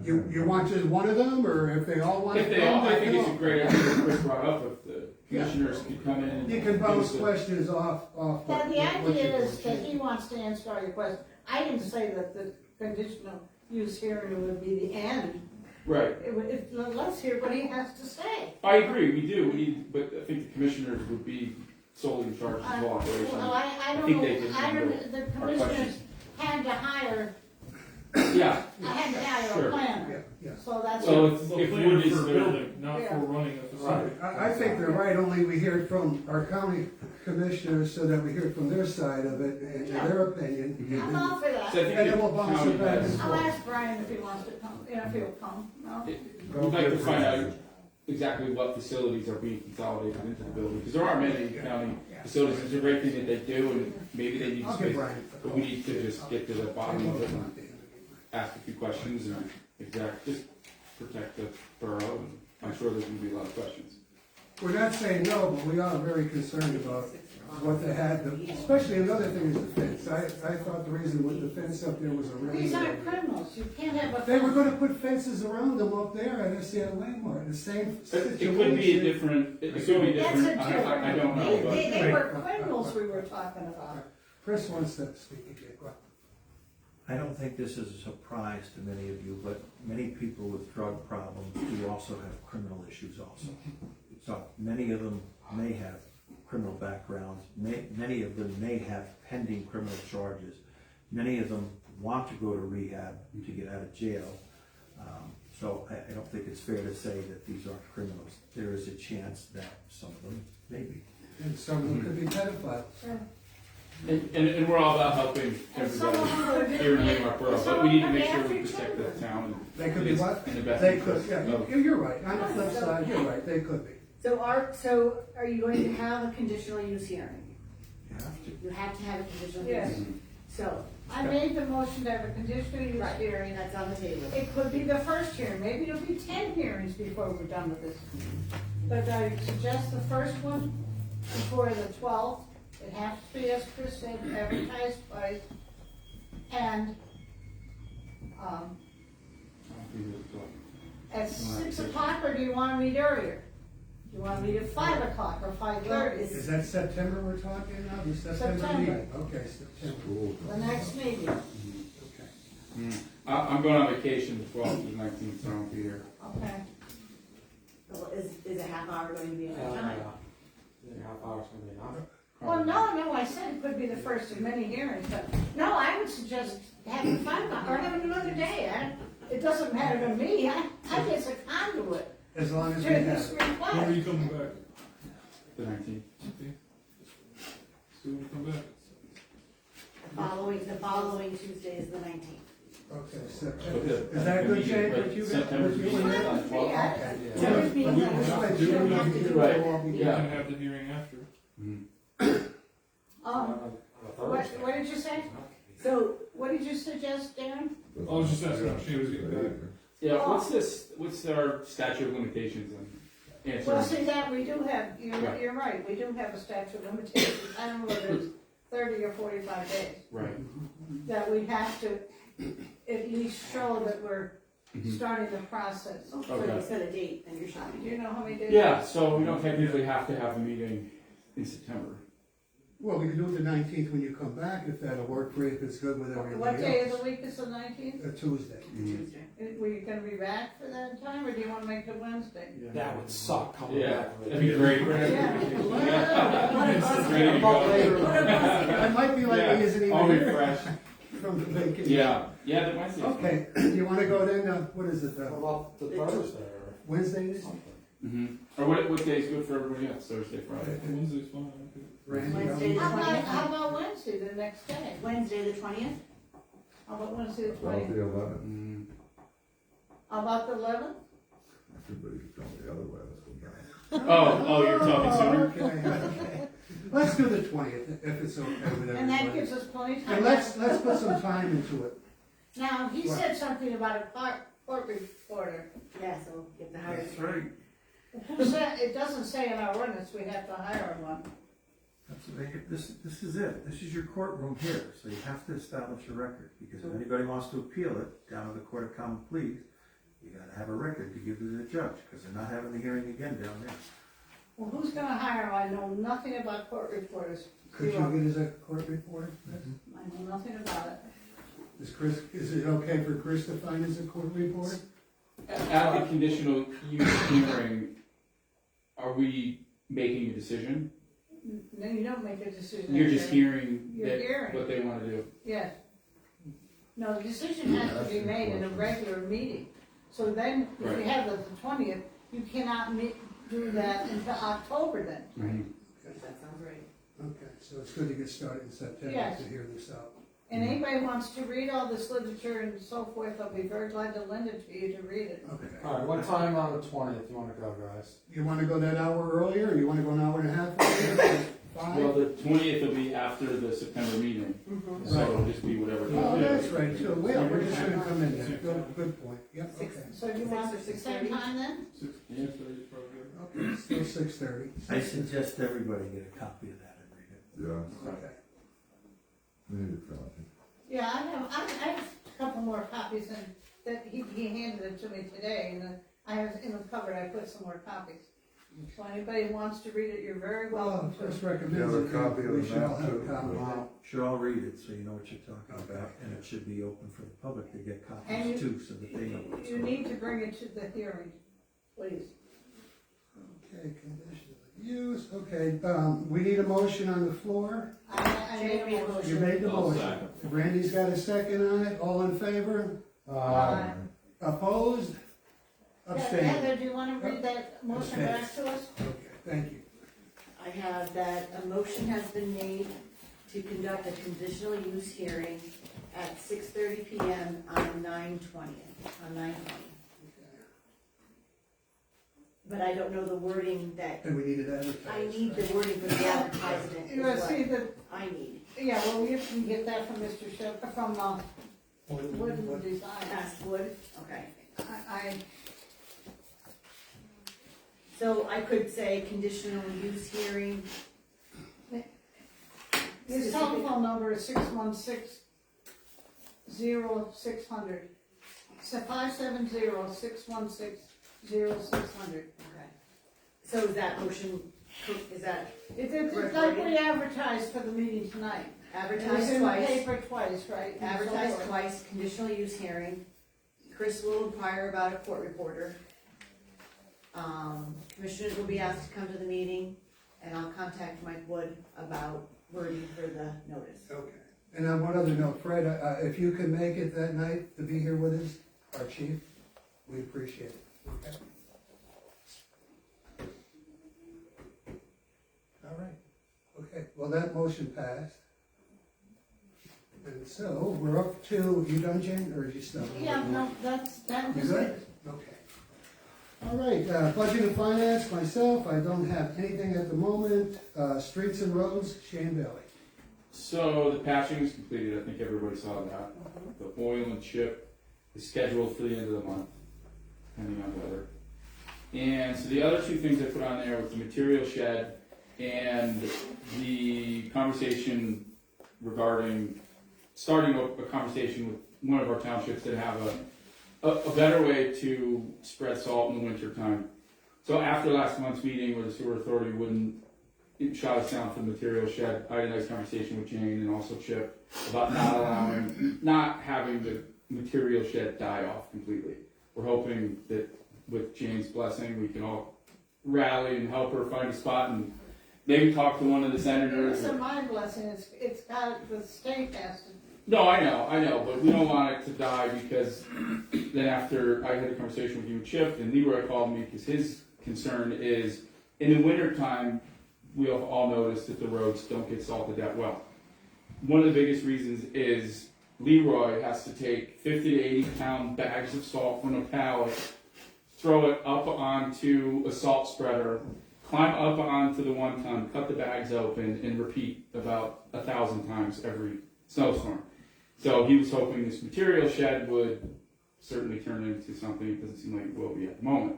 You want just one of them, or if they all want to If come? they all, I they think can it's a all. great idea that Chris brought up, if the commissioners could come in and. You can bounce give us a- questions off. Now, the what you idea is want. that he wants to answer all your questions. I didn't say that the conditional use hearing would be the end. Right. Let's hear what he has to say. I agree, we do, but I think the commissioners would be solely in charge of the whole operation. Well, I don't think know, they can I handle don't, the our commissioners questions. had to hire, Yeah, a Sure. planner, Yeah. so that's. so what- if Well, if planning wood is for the. building, not Yeah. for running a facility. I think they're right, only we hear it from our county commissioners so that we hear from their side of it and their opinion. I'm all for that. So I think And the then we'll bounce county it back has- and I'll ask Brian if he wants to come, if he'll come, no? We'd like to find out exactly what facilities are being consolidated into the building, because there are many county facilities, it's a great thing that they do, and maybe they need I'll give space. Brian. But we need to just get to the bottom of it and ask a few questions and just protect the borough, and I'm sure there's gonna be a lot of questions. We're not saying no, but we are very concerned about what they had, especially another thing is the fence. I thought the reason with the fence up there was a really. These aren't criminals, you can't have a. They were gonna put fences around them up there, I guess, at Waymart, the same situation. It could be a different, it could be That's different, a I don't know, different, but. they were criminals we were talking about. Chris wants to speak again. Go ahead. I don't think this is a surprise to many of you, but many people with drug problems do also have criminal issues also. So many of them may have criminal backgrounds, many of them may have pending criminal charges. Many of them want to go to rehab to get out of jail. So I don't think it's fair to say that these aren't criminals. There is a chance that some of them may be. And some of them could be pedophiles. And we're all about helping And some of them everybody are here in different. Waymart Borough, Some but we need to of them make sure we have protect the children. town. They could be what? In the best They interest could, yeah, of- you're right, on the flip side, you're right, they could be. So are you going to have a conditional use hearing? You have to. You have to have a conditional Yes. use. So, I made the motion to have a conditional use right, hearing. that's on the table. It could be the first hearing, maybe it'll be 10 hearings before we're done with this. But I suggest the first one before the 12th. It has to be, as Chris said, advertised twice. And, at 6 o'clock, or do you want to meet earlier? Do you want to meet at 5 o'clock or 5:30? Is that September we're talking now, the September September. meeting? Okay, September, The next meeting, okay. I'm going on vacation the 12th to the 19th, so I won't be here. okay. Well, is a half hour going to be enough time? Well, no, I said it could be the first of many hearings, but, no, I would suggest having 5 o'clock, or having another day. It doesn't matter to me, I guess a conduit As long as to we have this it. When are request. you coming back? The 19th. Okay. So when you come back. The following Tuesday is the 19th. Okay, But September. the- Is that a good meeting, change right, with you guys? September's With you meeting and is them? on the 12th. Yeah. Okay. September's meeting, We you don't don't have have to- to do Right. it. We Yeah. can have the hearing after. What did you say? So, What did you suggest, Darren? I was just asking if she was getting back. Yeah, what's our statute of limitations on Well, answering? see, that we do have, Right. you're right, we do have a statute of limitations, I don't know whether it's 30 or 45 days, Right. that we have to at least show that we're Mhm. starting the process. so you Okay. set a date and you're Do shopping. you know how many days? Yeah, so we don't technically have to have a meeting in September. Well, we can do it the 19th when you come back, if that'll work for you, if it's good with everybody else. What day of the week is the 19th? A Tuesday. Tuesday. Were you gonna be back for that time, or do you wanna make it Wednesday? That would suck coming Yeah, back. that'd be great. Yeah. Ready to go. I might be like, he isn't All even here refreshed. from the vacation. Yeah, the Wednesday. Okay, you wanna go then, what is it, about the Thursday? Wednesday this? Mm-hmm. Or what day is good for everybody else? Thursday, Friday. Wednesday's fine. Okay. Randy, Wednesday. How about Wednesday, the next day? Wednesday, the 20th? How about Wednesday the About 20th? the 11th. Mm, How about the 11th? Everybody's going the other way, let's go back. Oh, you're talking sooner? Okay. Let's do the 20th, if it's okay with everybody. And that gives us plenty of time. And let's put some time into it. Now, he said something about a court reporter. Yeah, so get the hire. That's right. Who said, it doesn't say in our ordinance we have to hire one. This is it. This is your courtroom here, so you have to establish a record, because if anybody wants to appeal it down to the Court of Common Pleas, you gotta have a record to give to the judge, because they're not having the hearing again down there. Well, who's gonna hire him? I know nothing about court reporters. Could you get us a court reporter? I know nothing about it. Is it okay for Chris to find us a court reporter? At the conditional use hearing, are we making a decision? No, you don't make a decision. You're just hearing You're that, hearing. what they wanna do? Yes. No, the decision has to be made in a regular meeting. So then, if you Right. have the 20th, you cannot do that until October then. That sounds right. Okay, so it's good to get started in September Yes. to hear this out. And anybody wants to read all this literature and so forth, I'll be very glad to lend it to you to read it. Okay. All right, what time on the 20th you wanna go, guys? You wanna go that hour earlier, or you wanna go an hour and a half earlier? Well, 5? the 20th will be after the September meeting, so it'll just be whatever. Oh, that's right, too. Well, we're just gonna come in there. Good point. Yep, okay. So you want the same time then? Yeah. Okay, still 6:30. I suggest everybody get a copy of that and read it. Yeah, Okay. need a copy. Yeah, I have a couple more copies and that he handed it to me today and I have in the cupboard, I put some more copies. So anybody who wants to read it, you're very Well, welcome first to. recommend You have a that copy of we the should all map, have a too. copy of that. Should all read it, so you know what you're talking Okay. about, and it should be open for the public to get And you- copies too, so that they know what's You going on. need to bring it to the hearing, please. Okay, conditional use, okay, we need a motion on the floor. I made a motion. You made the I'll motion. second. Randy's got a second on it, all in favor? Aye. Opposed? Abstained? Heather, do you want to read that motion back to us? Okay, thank you. I have that a motion has been made to conduct a conditional use hearing at 6:30 PM on 9/20. But I don't know the wording that, And we need it advertised. I need the wording for the advertisement You is see what the, I need. yeah, well, you can get that from Mr. Shep, from, Wood Design. Ask Wood, okay. I, So I could say conditional use hearing. his telephone number is 616-0600. So 570-616-0600. Okay. So is that motion, is that It's like we advertised for the meeting tonight. It was advertised in the twice? paper twice, right? And so Advertised forth. twice, conditional use hearing. Chris will inquire about a court reporter. Commissioners will be asked to come to the meeting, and I'll contact Mike Wood about wording for the notice. Okay. And on one other note, Fred, if you can make it that night to be here with us, our chief, we appreciate it. Okay? All right. Okay, well, that motion passed. And so, we're up to, you done, Jane, or are you still? Yeah, no, that You was good? it. Okay. All right, budget and finance, myself, I don't have anything at the moment. Streets and roads, Shane Bailey. So the patching is completed, I think everybody saw that. The oil and chip is scheduled for the end of the month, depending on weather. And so the other two things I put on there was the material shed and the conversation regarding, starting a conversation with one of our townships that have a better way to spread salt in the winter time. So after last month's meeting where the sewer authority wouldn't shot us down for the material shed, I had a nice conversation with Jane and also Chip about not having the material shed die off completely. We're hoping that with Jane's blessing, we can all rally and help her find a spot and maybe talk to one of the senators. It's my blessing, it's got, the state has to. No, I know, but we don't want it to die because then after I had a conversation with you and Chip, and Leroy called me because his concern is in the wintertime, we have all noticed that the roads don't get salted that well. One of the biggest reasons is Leroy has to take 50 to 80 pound bags of salt from a pallet throw it up onto a salt spreader, climb up onto the 1 ton, cut the bags open, and repeat about 1,000 times every snowstorm. So he was hoping this material shed would certainly turn into something. It doesn't seem like it will be at the moment.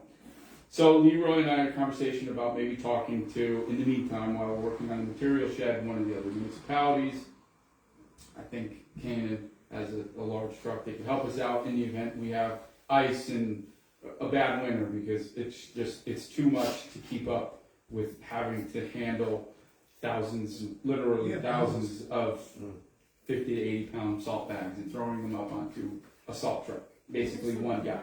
So Leroy and I had a conversation about maybe talking to, in the meantime, while we're working on the material shed, one of the other municipalities. I think Canaan has a large truck that could help us out in the event we have ice and a bad winter, because it's too much to keep up with having to handle thousands, literally thousands of 50 to 80 pound salt bags and throwing them up onto a salt truck. Basically one guy.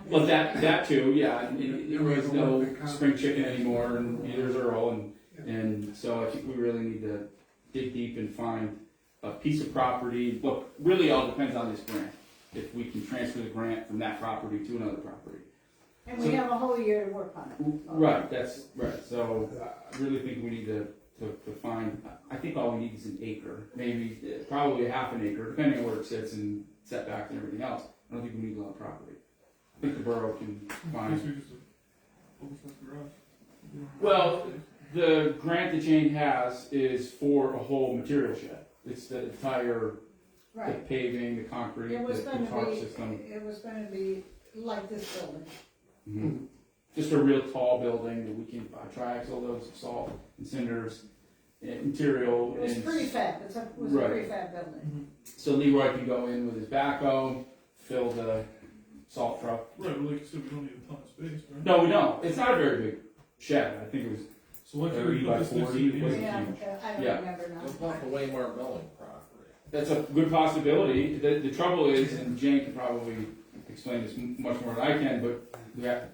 Well, that too, yeah. And there was no spring chicken anymore, and neither is Earl, and so I think we really need to dig deep and find a piece of property. Look, really all depends on this grant. If we can transfer the grant from that property to another property. And we have a whole year to work on it. Right, that's right. So I really think we need to find, I think all we need is an acre, maybe probably a half an acre, depending on where it sits and setbacks and everything else. I don't think we need a lot of property. I think the borough can find. Well, the grant that Jane has is for a whole material shed. It's the entire, the paving, the concrete, the tarp system. It was gonna be like this building. Mm-hmm. Just a real tall building that we can triaxle those salt and cinders, material. It was pretty fat, it was a pretty fat building. So Leroy can go in with his backhoe, fill the salt truck. Right, but like you said, we don't need a ton of space, right? No, we don't. It's not a very big shed. I think it was So why can't 30 we by put this next 40. to It the wasn't Yeah, huge. I don't Yeah. remember now. What about the Waymart building property? That's a good possibility. The trouble is, and Jane can probably explain this much more than I can, but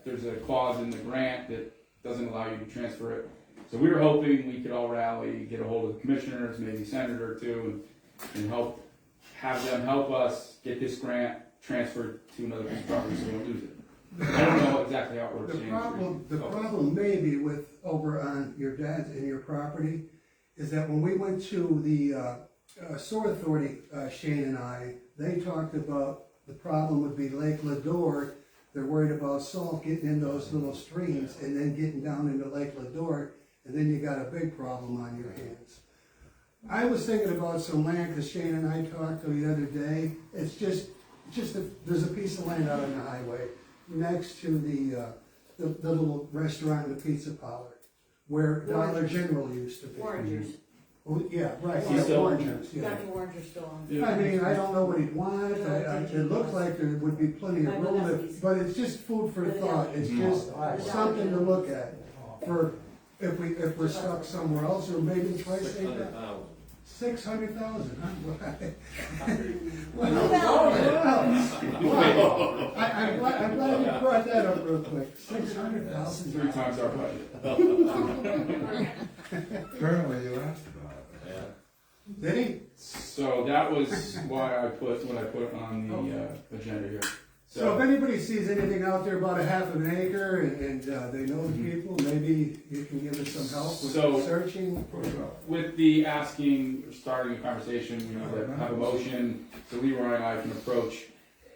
there's a clause in the grant that doesn't allow you to transfer it. So we were hoping we could all rally, get a hold of the commissioners, maybe a senator or two, and have them help us get this grant transferred to another piece of property so we don't lose it. I don't know exactly how it works. The problem maybe with over on your dad's and your property is that when we went to the Sewer Authority, Shane and I, they talked about the problem would be Lake Lador. They're worried about salt getting in those little streams and then getting down into Lake Lador, and then you got a big problem on your hands. I was thinking about some land, because Shane and I talked the other day. It's just there's a piece of land out on the highway next to the little restaurant and the pizza parlor where Dollar General used to be. Oranges. Oh, yeah, right. He's still- Oranges, yeah. Got the oranges still on. I mean, I don't know what he'd want. It looks like there would be plenty of room, but it's just food for thought. It's just something to look at for if we're stuck somewhere else, or maybe try to save that. 600,000, huh? I'm glad you brought that up real quick. 600,000. 3 times our budget. Apparently you asked about it. Did he? So that was why I put what I put on the agenda here. So if anybody sees anything out there about a half of an acre and they know the people, maybe you can give us some help with searching. With the asking, starting a conversation, we need to have a motion, so Leroy and I can approach,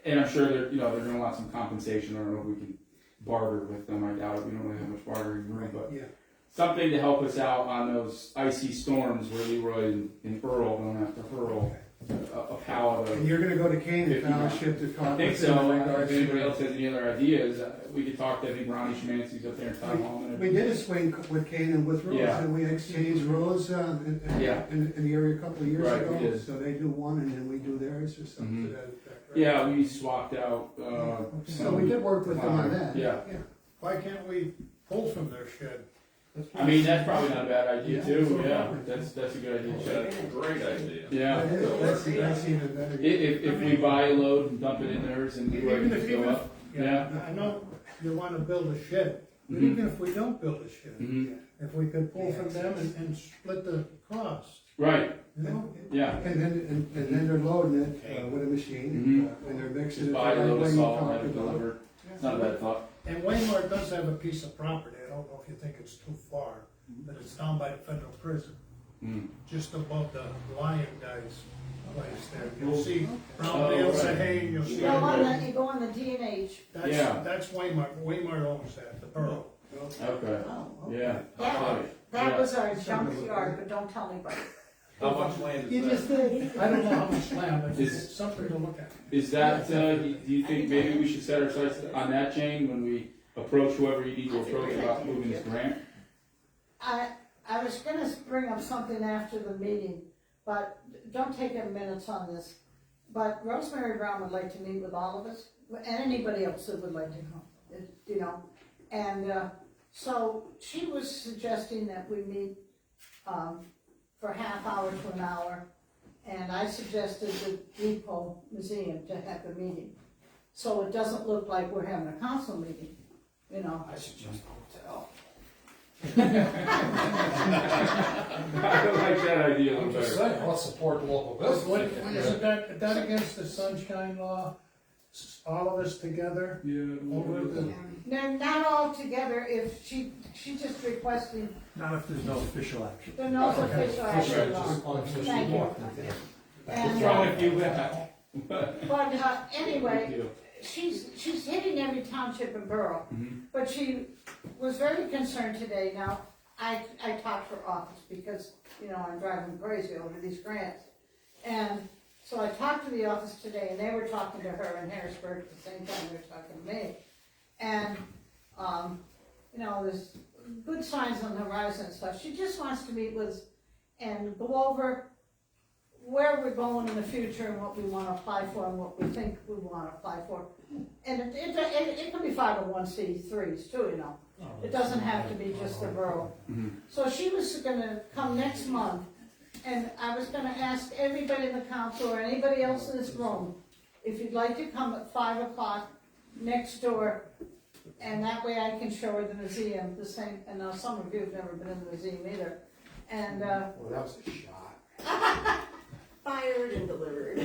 and I'm sure they're gonna want some compensation. I don't know if we can barter with them. I doubt it. We don't really have much bartering room, but something to help us out on those icy storms where Leroy and Earl don't have to hurl a pallet of. And you're gonna go to Canaan Township to talk I think with so. them in If regards anybody to. else has any other ideas, we could talk to, I think Ronnie Schmancy's up there in Town Hall. We did a swing with Canaan with Rose, Yeah. and we exchanged Rose in the area a couple of years Right, ago. we did. So they do one and then we do theirs or something to that effect, right? Yeah, we swapped out. So we did work with them on that. Yeah. Why can't we pull from their shed? I mean, that's probably not a bad idea Yeah. too. Yeah, that's a good idea. That's a great idea. Yeah. That is, that's even better. If we buy a load and dump it in theirs and we Even just if, go even up. if, Yeah. I know you wanna build a shed, but Mhm. even if we don't build a shed, Mhm. if we could pull from them and split the cost, Right. you know? Yeah. And then they're loading it with a machine and they're mixing Just it the buy a right load way of you salt and talked have it about. delivered. It's not a bad thought. And Waymart does have a piece of property, I don't know if you think it's too far, but it's down by the federal prison. just above the Lion guy's place there. You'll see brown bales of hay, and you'll see. You go on the D&H. That's Waymart. Waymart owns that, the borough. Okay, Oh, yeah. That was our junkyard, but don't tell anybody. How much land You just did. I don't know how much land, but it's something to look at. Is that, do you think maybe we should set our sights on that, Jane, when we approach whoever you need to approach about moving this grant? I was gonna bring up something after the meeting, but don't take a minute on this. But Rosemary Brown would like to meet with all of us, and anybody else that would like to come, you know. And, so she was suggesting that we meet, for a half hour to an hour. And I suggested the Depot Museum to have a meeting. So it doesn't look like we're having a council meeting, you know. I suggest a hotel. I like that idea a little I'm just better. saying, let's support the local business. Isn't that against the sunshine law? All of us together? Yeah. Over the. No, not all together, if she's just requesting, Not if there's no official action. there no official action law. Thank you. And, but anyway, she's hitting every township and borough, but she was very concerned today. Now, I talked to her office because, you know, I'm driving crazy over these grants. And so I talked to the office today, and they were talking to her in Harrisburg at the same time they were talking to me. And, you know, there's good signs on the horizon and stuff. She just wants to meet with and go over where we're going in the future and what we want to apply for and what we think we want to apply for. And it can be 501c3s too, you know. It doesn't have to be just the borough. So she was gonna come next month, and I was gonna ask everybody in the council or anybody else in this room, if you'd like to come at 5 o'clock next door, and that way I can show her the museum, the same, and now some of you have never been in the museum either. And, Well, that was a shot. Fired and delivered.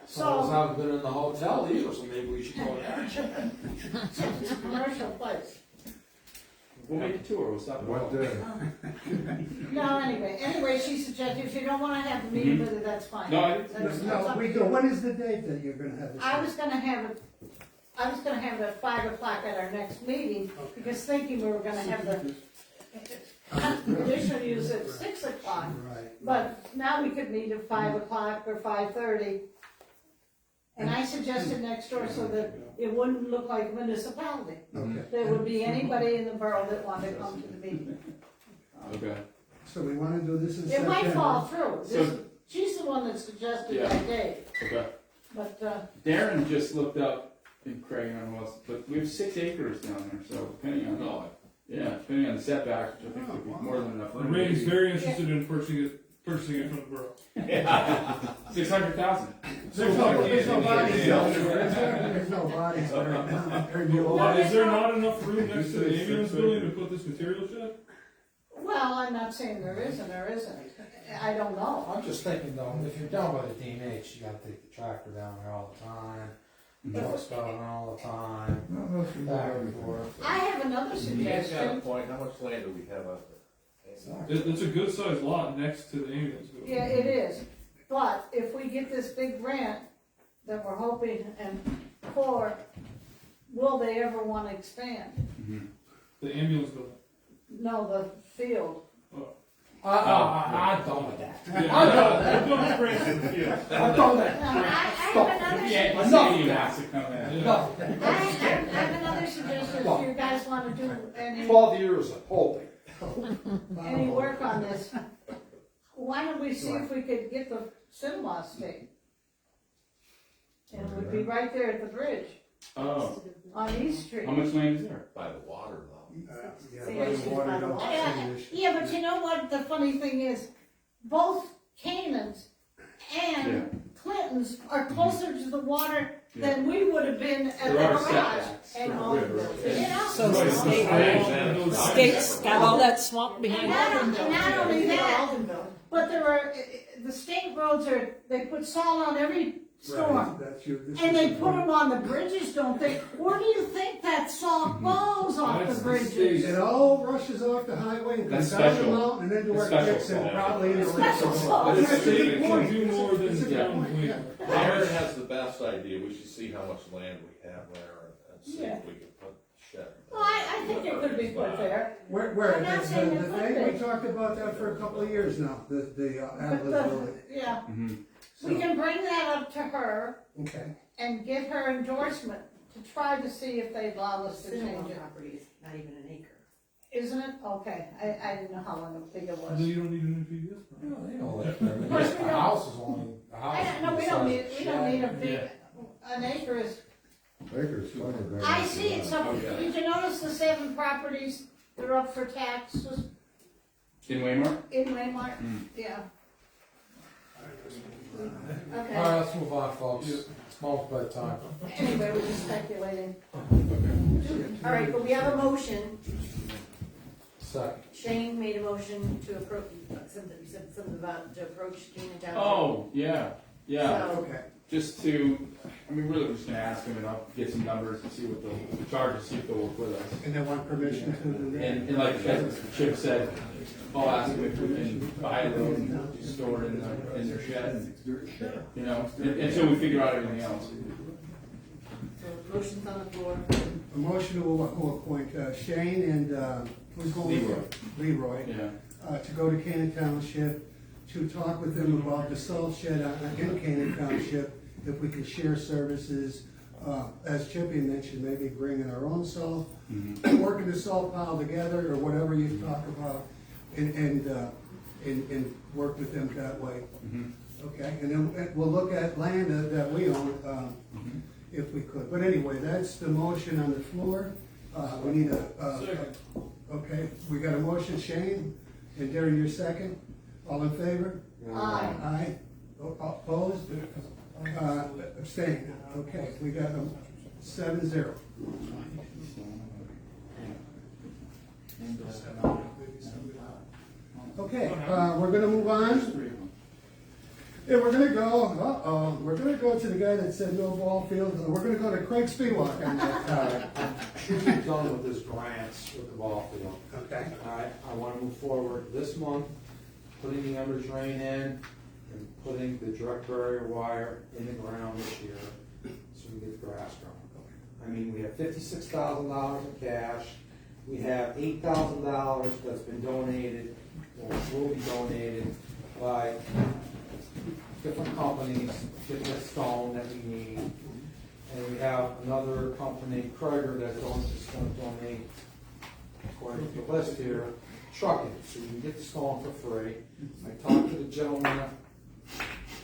Some of us haven't been in the hotel either, so maybe we should go there. it's a commercial place. We'll make a tour, we'll stop at What all. No, anyway, she suggested if you don't wanna have the meeting with her, that's fine. No, I didn't- That's No, up we to go, you. when is the date that you're gonna have this? I was gonna have it at 5 o'clock at our next meeting, because thinking we were gonna have the conditional use at 6 o'clock. Right. But now we could meet at 5 o'clock or 5:30. And I suggested next door so that it wouldn't look like a municipality. Okay, There would be anybody in the borough that wanted to come to the meeting. Okay. so we wanna do this in It September. might fall through. So- She's the one that suggested Yeah. that day, Okay. but, Darren just looked up in Craig on West, but we have 6 acres down there, so depending on, yeah, depending on the setback, which I think would be more than enough. Ray's very interested in purchasing it from the borough. 600,000. There's no bodies down there. There's no bodies right now. Is there not enough room next to the ambulance building to put this material shed? well, I'm not saying there isn't. I don't know. I'm just thinking though, if you're down by the D&H, you gotta take the tractor down there all the time. Trucks going all the time, back and forth. I have another You guys got a suggestion. point, how much land do we have out there? It's a good sized lot next to the ambulance building. Yeah, it is. But if we get this big grant that we're hoping and for, will they ever want to expand? The ambulance building. No, the field. I'm done with that. Yeah, I'm doing great. Yeah. I'm done with that. I have another Yeah, suggestion. Sandy has to come in. No. I have another suggestion if you guys want to do any 12 years of hoping. any work on this. Why don't we see if we could get the cinema stake? And it would be right there at the bridge Oh, on East Street. how much land is there? By the water though. Yeah, but you know what, the funny thing is, both Canaans and Clintons are closer to the water than we would have been at the There are garage. setbacks And for the all, river. you know? So the state's got all that swamp behind And it. not only that, but there are, the state roads they put salt on every storm. That's your. this And is they your put point. them on the bridges, don't they? Where do you think that salt goes off That's the the bridges? state. It all rushes off the highway and comes That's down the special. mountain and then to That's where it special kicks and salt. probably into It's Lake special Forest. salt. But That's the a state good can point. do more than That's a good the point, point. yeah. Aaron has the best idea, we should see how much land we have there and see Yeah. if we can put shed. Well, I think it could be put there. Where, I'm not the saying it thing, couldn't we be. talked about that for a couple of years now, the But Atlas building. yeah, Mhm. we can bring that up to her Okay, and get her endorsement to try to see if they allow us to Cinema change it. property is not even an acre. Isn't it? Okay, I didn't know how long big it was. Then you don't need an NPDS permit. They know that. Of course we The don't. house is only, the house. No, we don't need, a big, Yeah. an acre is, Acres, fine. I see it, so, Okay. did you notice the 7 properties that are up for taxes In Waymart? in Waymart? Mm. Yeah. Okay. All right, let's move on, folks. It's almost bedtime. Anyway, we're just speculating. All right, but we have a motion. Second. Shane made a motion to approach, something, you said something about to approach Gina Township. Oh, yeah, yeah. So, okay. Just to, I mean, really, we're just gonna ask him and I'll get some numbers and see what the charges, see if they'll work with us. And they want permission to do that? And like as Chip said, I'll ask them if we can buy those and store it in their shed, you know, until we figure out everything else. so motion's on the floor. A motion to appoint Shane and, who's going? Leroy. Leroy, Yeah. to go to Canaan Township, to talk with them about the salt shed in Canaan Township, if we can share services. As Chippy mentioned, maybe bringing our own salt, working the salt pile together, or whatever you talk about, and work with them that way. Okay, and then we'll look at land that we own, if we could. But anyway, that's the motion on the floor. We need Second. okay, we got a motion, Shane, and Darren, your second. All in favor? Aye. Aye. Opposed? Abstain. Okay, we got a 7-0. Okay, we're gonna move on. Yeah, we're gonna go, we're gonna go to the guy that said no ball field. We're gonna go to Craig Spiewak on that. Should be done with this grants with the ball field. Okay. All right, I wanna move forward this month, putting the under drain in and putting the direct barrier wire in the ground this year, so we get the grass growing. I mean, we have $56,000 in cash, we have $8,000 that's been donated, or will be donated by different companies, to get the stone that we need. And we have another company, Kroger, that's going to donate, according to the list here, trucking, so you can get the stone for free. I talked to the gentleman at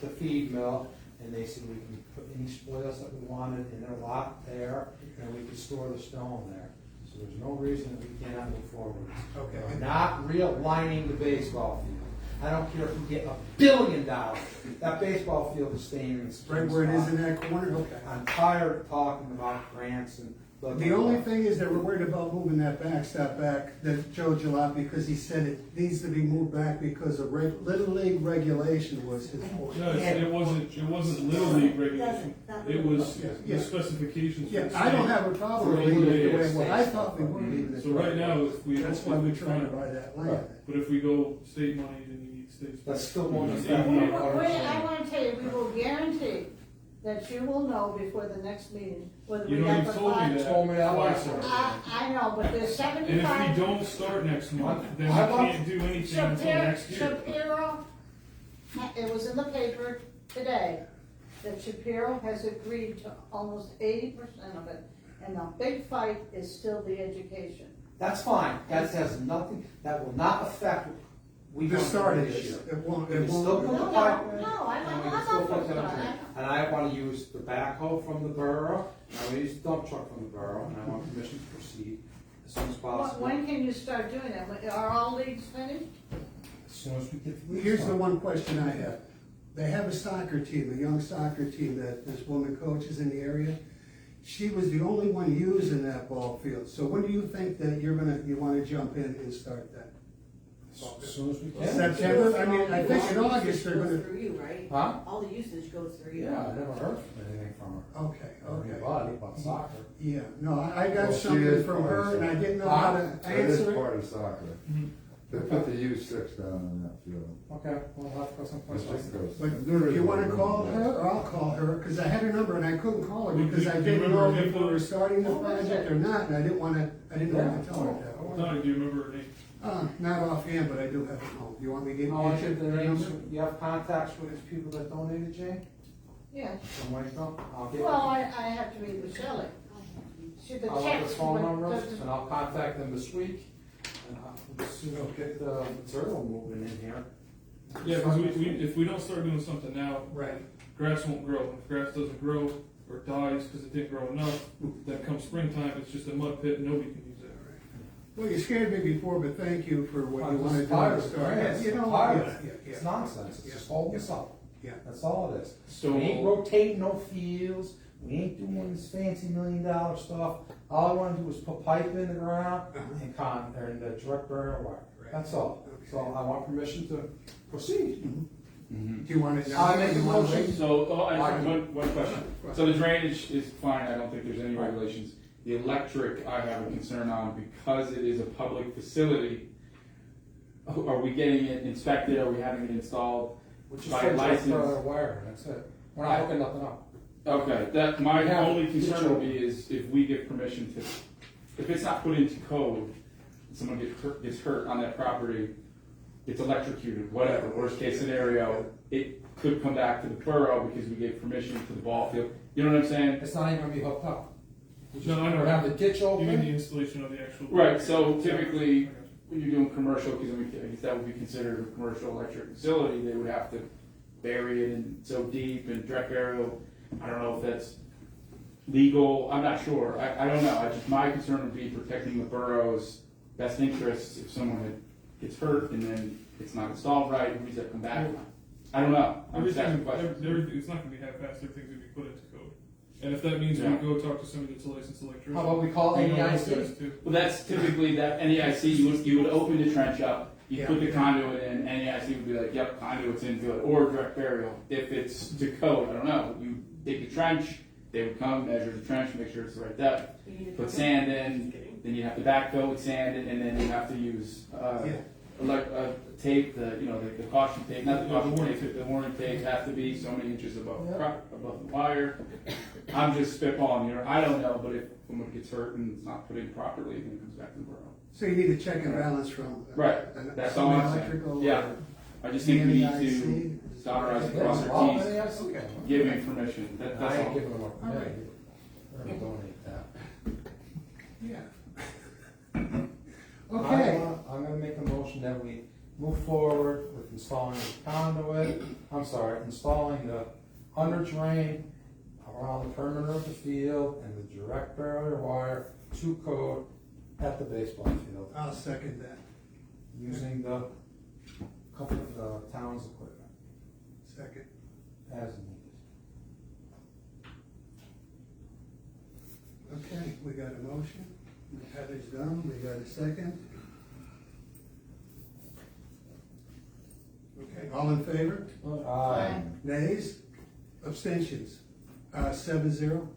the feed mill, and they said we can put any spoils that we wanted in their lot there, and we can store the stone there. So there's no reason that we cannot move forward. Okay. We're not realigning the baseball field. I don't care if we get $1 billion, that baseball field is staying in its. Right where it is in that corner? Okay. I'm tired of talking about grants and. The only thing is that we're worried about moving that backstop back, that Joe Jalop, because he said it needs to be moved back because of Little League regulation was his point. No, it wasn't Little League regulation. It was Yeah. the specifications. Yeah, for the I don't state. have a problem For with leaving it the AAs. way it was. I thought we were leaving it. So right now, if we. That's why we're trying to buy that land. But if we go state money, then you need state. That's still more than Yeah. I wanna tell you, we will guarantee that you will know before the next meeting whether You we know, got you the told me funds. that. Told me that twice last already. I know, but there's And if 75. we don't start next month, then we I want- can't do anything until next year. Shapiro, it was in the paper today, that Shapiro has agreed to almost 80% of it, and the big fight is still the education. That's fine, that has nothing, that will not affect. We The start of this this, year. it won't, We it can still won't. put the No, pipe. I'm And we not can still for put them that. in. And I wanna use the backhoe from the borough, and I wanna use the dump truck from the borough, and I want permission to proceed as soon as possible. When can you start doing that? Are all leagues finished? As soon as we get. Here's the one question I have. They have a soccer team, a young soccer team that this woman coaches in the area. She was the only one using that ball field. So when do you think that you wanna jump in and start that? As As soon as we can. September, I mean, I think in August they're Goes gonna, through you, right? Huh? All the usage goes through you. Yeah, I never heard anything from her. okay, Or okay. anybody about soccer. Yeah, no, I got Well, she something is from her and I didn't know Huh? how to That is answer it. part of soccer. They put the U6 down in that field. Okay, we'll have to go someplace It else. just goes- But there do is you a wanna room call there. her, or I'll call her, cause I had her number and I couldn't call her Well, because do I you didn't remember know her if name? we were starting the project or not, and I didn't know what to tell her. Donnie, do you remember her name? Not offhand, but I do have it home. You want me to give you I'll get the her names, number? you have contacts with these people that donated, Jane? Yeah, From Waco? I'll get. well, I have to meet with Shelley. She, the I'll have checks. the phone but numbers, the- and I'll contact them this week, and I'll soon get the material moving in here. Yeah, because if we don't start doing something now, Right. grass won't grow. If grass doesn't grow or dies because it didn't grow enough, then come springtime, it's just a mud pit and nobody can use it. Well, you scared me before, but thank you for what you wanted to do Tired to of it, start. yes, You know, tired of yeah, it. yeah, yeah. It's nonsense, it's Yeah. just holding us up. Yeah. That's all it is. So- We ain't rotating no fields, we ain't doing this fancy $1 million stuff. All I wanna do is put pipe in the ground Uh-huh. and direct burial wire. Right. That's all. Okay. So I want permission to proceed. Mhm. Do you want it now? I make a You want to motion. wait? So, I have one question. So the drainage is fine, I don't think there's any regulations. The electric, I have a concern on because it is a public facility. Are we getting it inspected, are we having it installed? We're just By direct license. burial wire, that's it. We're not hooking nothing up. Okay, that, my Yeah. only concern would be is if we give permission to, if it's not put into code, someone gets hurt on that property, it's electrocuted, whatever, worst case scenario, it could come back to the borough because we gave permission to the ball field. You know what I'm saying? It's not even gonna be hooked up. We just No, I know. have the ditch You mean the open. installation of the actual. Right, so typically, when you're doing commercial, because I mean, I guess that would be considered a commercial electric facility, they would have to bury it in so deep and direct burial. I don't know if that's legal, I'm not sure, I don't know, my concern would be protecting the borough's best interests if someone gets hurt and then it's not installed right, who does that come back on? I don't know, I'm just asking questions. Everything, it's not gonna be half-assed, everything's gonna be put into code. And if that means we Yeah. go talk to somebody that's a licensed electrician. How about we call we know those AEIC? guys too. Well, that's typically, that NEIC, you would open the trench up, you Yeah. put the conduit in, NEIC would be like, yep, conduit's in, good, or direct burial. If it's to code, I don't know, you dig the trench, they would come, measure the trench, make sure it's the right depth, You need to put come sand in, then you have to backfill with sand, and then you have to use, tape, the caution tape, not the Yeah, the caution warning tape, the warning tape has to be so many inches above the Yeah. above the wire. I'm just spitballing here, I don't know, but if someone gets hurt and it's not put in properly, then it comes back to the borough. So you need a check and balance from. Right, that's all I'm saying. Electrical Yeah. or I just think we need NEIC. to dot our i's and Yeah, cross well, our t's, AEIC. Okay. give information, that's I ain't all. giving them a All permit. right. They're gonna donate that. Yeah. I'm Okay, gonna make a motion that we move forward with installing the conduit, installing the under drain around the perimeter of the field and the direct burial wire to code at the baseball field, I'll second that. using the couple of the town's equipment Second. as needed. Okay, we got a motion. Heather's done. We got a second. Okay, all in favor? Aye. Nays? Abstentions? 7-0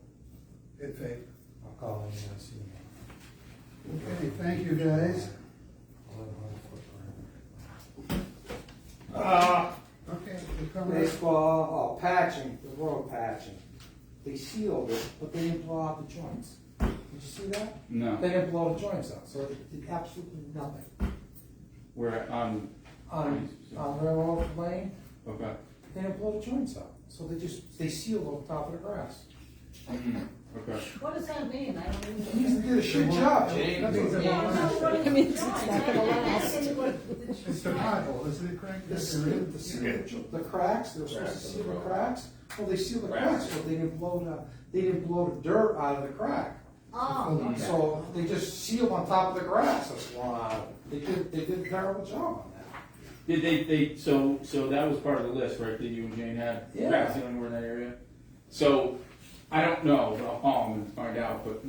in favor. I'll call in and see. Okay, thank you, guys. Okay, we're coming up. Baseball, patching, the road patching. They sealed it, but they didn't blow out the joints. Did you see that? No, They didn't blow the joints out, so it did absolutely nothing. we're on, On Railroad Lane, okay. they didn't blow the joints out, so they sealed over top of the grass. Okay. What does that mean? I don't He even. did a shit job, Jane. Nothing's Yeah, I know what it means. It's not gonna last. It's the pothole, isn't it, Craig? The cracks, they were supposed to seal the cracks, well, they sealed the cracks, but they didn't blow the dirt out of the crack. Oh, okay. So they just sealed on top of the grass that's blown out. They did a terrible job on that. Did so that was part of the list, right, that you and Jane had, Yeah. crack sealing were in that area? So, I don't know, but I'll call them and find out, but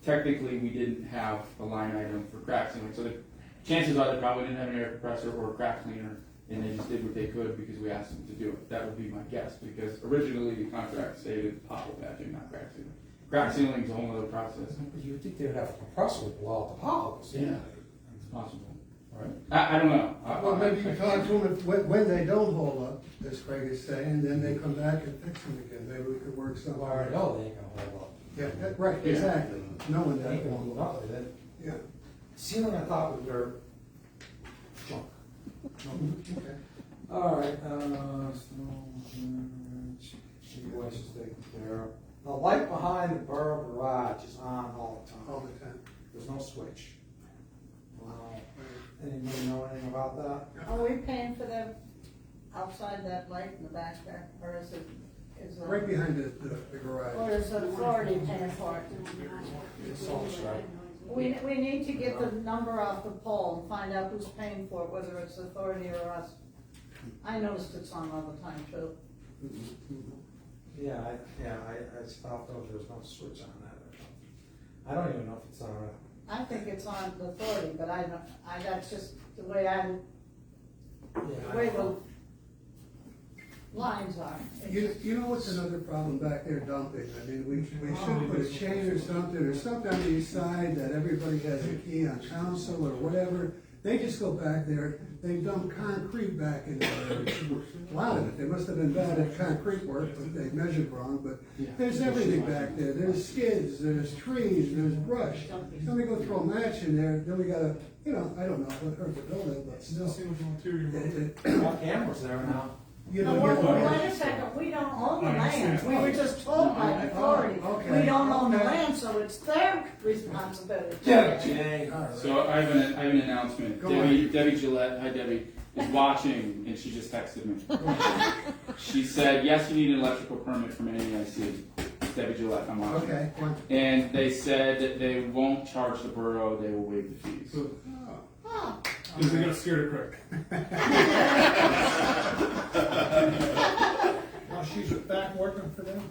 technically, we didn't have a line item for crack sealing, so chances are they probably didn't have an air compressor or a crack cleaner, and they just did what they could because we asked them to do it. That would be my guess, because originally the contract stated pothole patching, not crack sealing. Crack sealing is a whole other process. You would think they would have a compressor to blow out the potholes. Yeah, it's possible. Right. I don't know. Well, maybe you talk to them when they don't hold up, as Craig is saying, then they come back and fix them again. Maybe we could work something. Well, I already know they ain't gonna hold up. Yeah, right, exactly. Knowing They that. ain't gonna hold up with it. Yeah. Ceiling, I thought was their junk. Okay. All right, invoices taken care of. The light behind the borough garage is on all the time. All the time. There's no switch. Anybody know anything about that? Are we paying for the outside that light in the back there, or is it, Right behind the garage. or is it authority paying for it? It's all right. We need to get the number off the pole and find out who's paying for it, whether it's authority or us. I noticed it's on all the time too. Yeah, I stopped over, there's no switch on that. I don't even know if it's on. I think it's on the authority, but that's just the way the way the lines are. You know what's another problem back there, dumping? I mean, we should put a chain or something on the east side that everybody has a key on council or whatever. They just go back there, they dump concrete back in there. A lot of it, they must have been bad at concrete work, but they measured wrong, but there's everything back there. There's skids, there's trees, there's brush. Then we go throw a match in there, then we gotta, I don't know what hurt the building, but still. Got cameras there now. You No, know, wait a second, we don't own the land, we were just told by the authority, we don't own the land, so it's their responsibility. So I have an announcement. Go Debbie Gillette, hi Debbie, is watching, and she just texted me. She said, yes, you need an electrical permit from NEIC. Debbie Gillette, I'm watching. Okay. And they said that they won't charge the borough, they will waive the fees. Because they got scared of Craig. Now she's back working for them?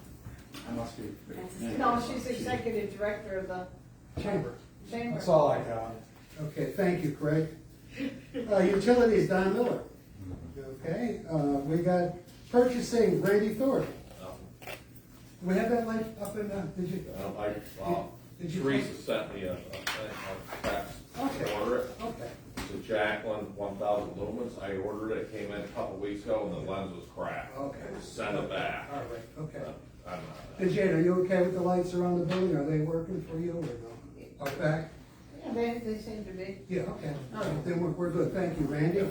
I must be. No, she's executive director of the Chamber. chamber. That's all I got. Okay, thank you, Craig. Utilities, Don Miller. Okay, we got purchasing, Randy Thorpe. We have that light up in, did you? Did you? Teresa sent me a fax to order it. Okay. It's a Jacqueline 1000 lumens. I ordered it, it came in a couple weeks ago, and the lens was cracked. Okay. Send it back. All right, okay. I'm And Jane, are you okay with the lights around the building? Are they working for you or no? Out back? Yeah, they seem to be. Yeah, okay. All right, then we're good. Thank you, Randy.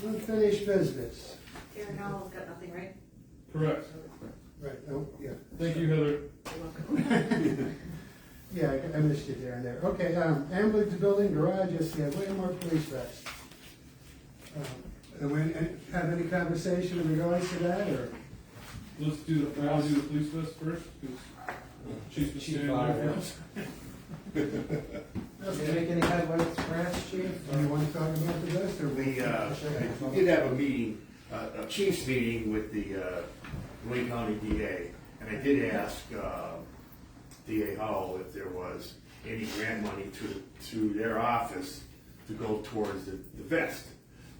Unfinished business. Karen Howell's got nothing, right? Correct. Right, no, yeah. Thank you, Heather. You're welcome. Yeah, I missed you there and there. Okay, ambulance building, garages, yeah, Waymart Police Vest. And we have any conversation in regards to that, or? Let's do the police vest first, because Chief's been standing there for us. Did you make any headway with the branch, chief? Do you want to talk about the vest, or? We did have a meeting, a chief's meeting with the Wayne County DA, and I did ask DA Howell if there was any grant money to their office to go towards the vest.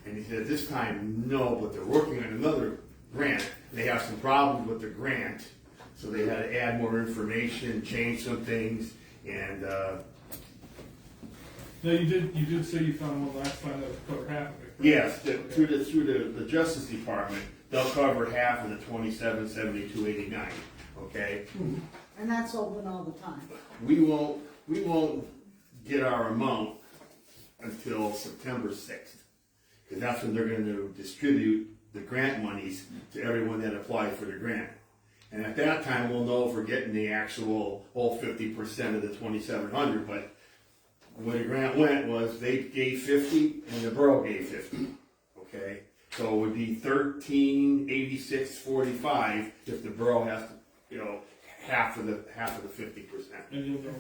And he said, this time, no, but they're working on another grant. They have some problems with the grant, so they had to add more information, change some things, and No, you did say you found one last time that would cover half of it. Correct? yes, through the Justice Department, they'll cover half of the 277289. Okay. And that's open all the time. We won't get our amount until September 6th, because that's when they're going to distribute the grant monies to everyone that applied for the grant. And at that time, we'll know if we're getting the actual whole 50% of the 2,700. But where the grant went was they gave 50 and the borough gave 50. Okay, so it would be 1386.45 if the borough has to, half of the 50%. And you'll know.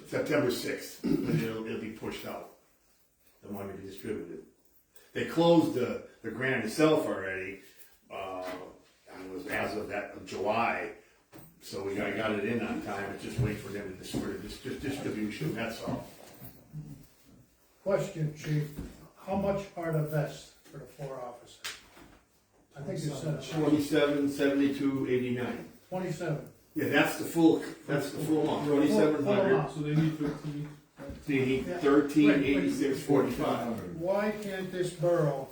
September 6th, and it'll be pushed out. The money to be distributed. They closed the grant itself already. It was as of July, so we got it in on time. It's just waiting for them to distribution. That's all. Question, chief, how much are the vests for the 4 officers? I think you said 27, 72, 89. 27. Yeah, that's the full amount, Full 2,700. amount. So they need 13. They need 13, 86, 45. Why can't this borough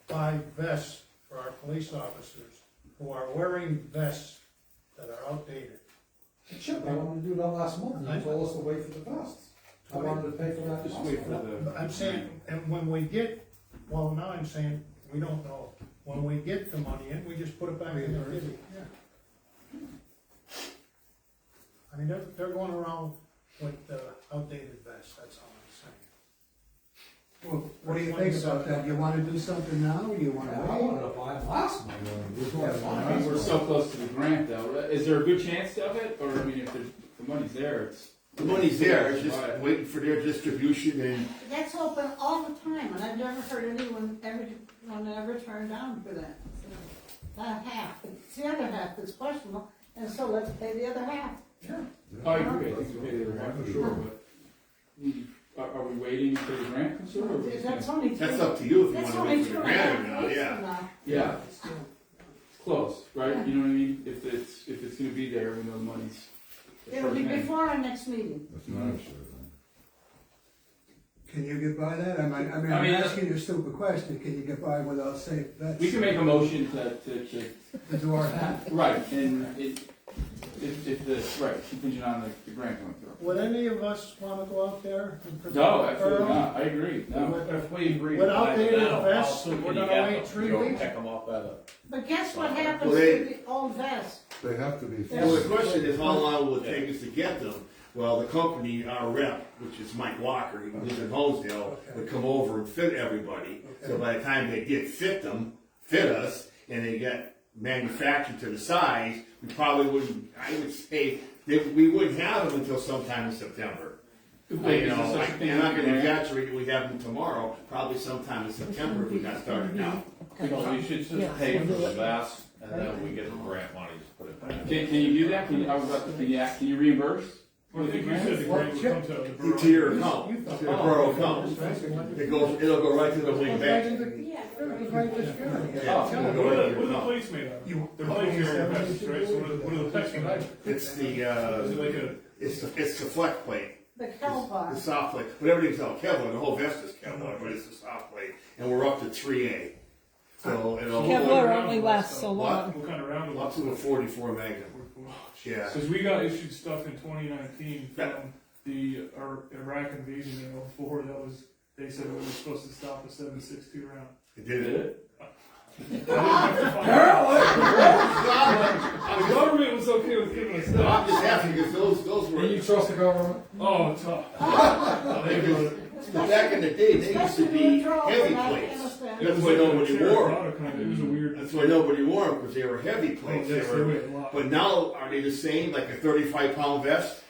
buy vests for our police officers who are wearing vests that are outdated? Chip, I wanted to do that last month, you told us to wait for the vests. I wanted to pay for that. Just wait for the. I'm saying, and when we get, well, now I'm saying, we don't know. When we get the money in, we just put it back in the kitty. I mean, they're going around with outdated vests, that's all I'm saying. Well, what do you think about that? You wanna do something now, or you wanna I wait? wanted to buy it last month. I mean, we're so close to the grant though. Is there a good chance of it? Or I mean, if the money's there, it's. The money's there, it's just waiting for their distribution and That's open all the time, and I've never heard anyone ever turn down for that. That half, it's the other half that's questionable, and so let's pay the other half. I agree, I think we pay the other half for sure, but are we waiting until the grant comes through? Or are we just That's gonna- only two. that's up to you if you That's wanna only wait for the 2.5 grant or not, weeks yeah. from now. Yeah, it's close, right? You know what I mean? If it's gonna be there, we know the money's. It'll be before our next meeting. Can you get by that? I mean, I'm asking you a stupid question, can you get by without saying that? We can make a motion to To do our half? right, and if the, right, contingent on the grant coming through. Would any of us wanna go out there and present No, the absolutely borough? not, I agree, no. If we agree With to buy them outdated now, how vests, soon we're can you gonna get wait them? 3 You don't weeks? pick them up at a. But guess what happens Well, to the old vests? They have to be. Well, the question is, how long will it take us to get them? Well, the company, our rep, which is Mike Walker, he lives in Holmesdale, would come over and fit everybody. So by the time they get fit us, and they get manufactured to the size, we probably wouldn't, I would say, that we wouldn't have them until sometime in September. You know, I'm not gonna exaggerate, we have them tomorrow, probably sometime in September if we got started now. So we should just pay for the vest, and then we get the grant money, just put it back. Can you do that? Can you reimburse? Well, I think you said the grant would come to the borough. To your account, to the borough account. It'll go right to the wing bank. Yeah. Yeah, it'll go What right are to the your account. plates made out of? They're plate carrier vests, right? So what are the plates made out of? It's the, Is it like a, it's the flex plate. The The Kelbar. soft plate, but everything's all Kevlar, the whole vest is Kevlar, but it's the soft plate, and we're up to 3A. So it'll. Kevlar only lasts so long. what kind of round? Up to a 44 Magnum, yeah. Because we got issued stuff in 2019 from the Iraq invasion in 04. They said it was supposed to stop a 7.62 round. It did it. The government was okay with giving us No, that. I'm just asking, because those were. You trust the government? Oh, tough. Back in the day, they used to be heavy plates. That's why nobody wore them. It was a weird. That's why nobody wore them, because they were heavy plates. yes, they weighed a lot. But now, are they the same, like a 35-pound vest?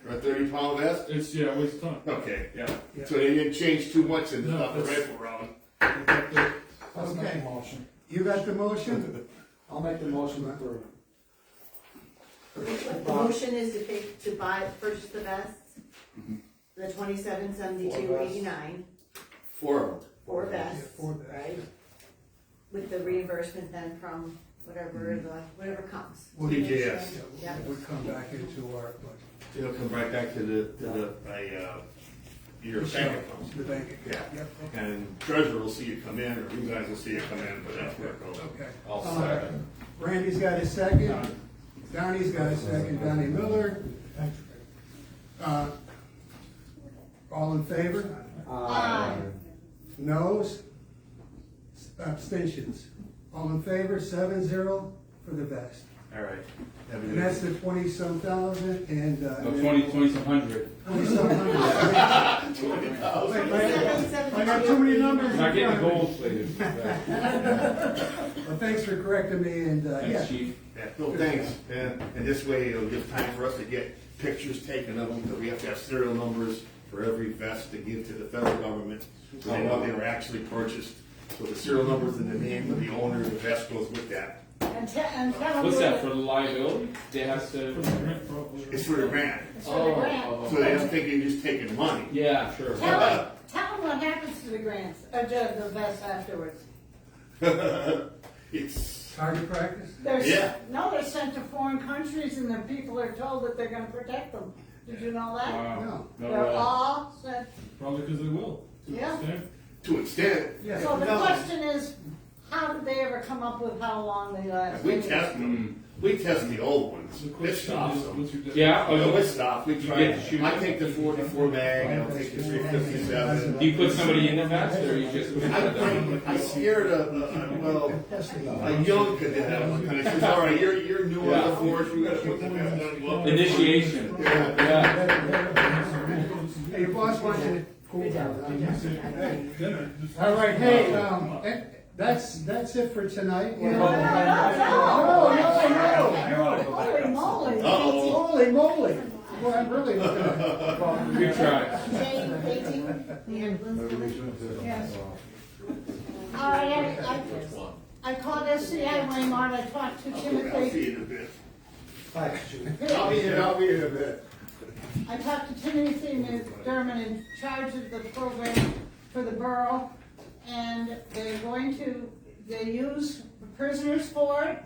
Or a 30-pound vest? It's, yeah, it weighs a ton. Okay, Yeah. so they didn't change too much in the No, that's- rifle round. Let's make a motion. You got the motion? I'll make the motion for. The motion is to purchase the vests, the 2772.89, 4 of them. 4 vests, Four vests. right? With the reimbursement then from whatever comes. TJS. Yeah. It would come back into our budget. It'll come right back to your bank account. The bank account, Yeah. yep, okay. And treasurer will see you come in, or you guys will see you come in, but that's where it goes. Okay. I'll second. Randy's got a second. Donnie's got a second. Donnie Miller. All in favor? Aye. Noes? Abstentions? All in favor, 7-0 for the vest. All right. And that's the 20-some thousand and. No, 20-some hundred. 20-some hundred. I got too many numbers. We're not getting gold plated. Well, thanks for correcting me and, yeah. Thanks, chief. Yeah, no, thanks. And this way, it'll give time for us to get pictures taken of them, because we have to have serial numbers for every vest to give to the federal government. So they know they were actually purchased. So the serial numbers and the name of the owner of the vest goes with that. And tell them. What's that, for the liability? They have For to. the grant, probably. It's for the grant. For the grant. So they don't think you're just taking money. Yeah, sure. Tell them what happens to the grants, the vests afterwards? It's, Target practice? Yeah. No, they're sent to foreign countries and the people are told that they're gonna protect them. Did you know that? Wow. No. No They're way. all sent, Probably because they will. To an Yeah. extent. to an extent. Yeah. so the No. question is, how did they ever come up with how long they last? We test them. We test the old ones. The It question stops is, them. what's your Yeah, oh, No, you, it stops. We You try. get to shoot I it? take the 44 mag, and I'll take the 357. do you put somebody in the vest, or you just put I scared a young cadet one time. He says, all right, you're new on the force, we gotta put the vest on. Well, initiation? Yeah. Hey, your boss wants you to cool down. Dinner. Just- All right, hey, that's it for tonight. No, No, Holy moly. Uh-oh. Holy moly. Boy, I'm really looking at. Good try. Jane painting, the ambulance. Yes. All right, I called SCI Waymart, I talked to I'll Timothy, see you in a bit. Hi. I'll be in a bit. I talked to Timothy McDermott in charge of the program for the borough, and they're going to, they use prisoners for it,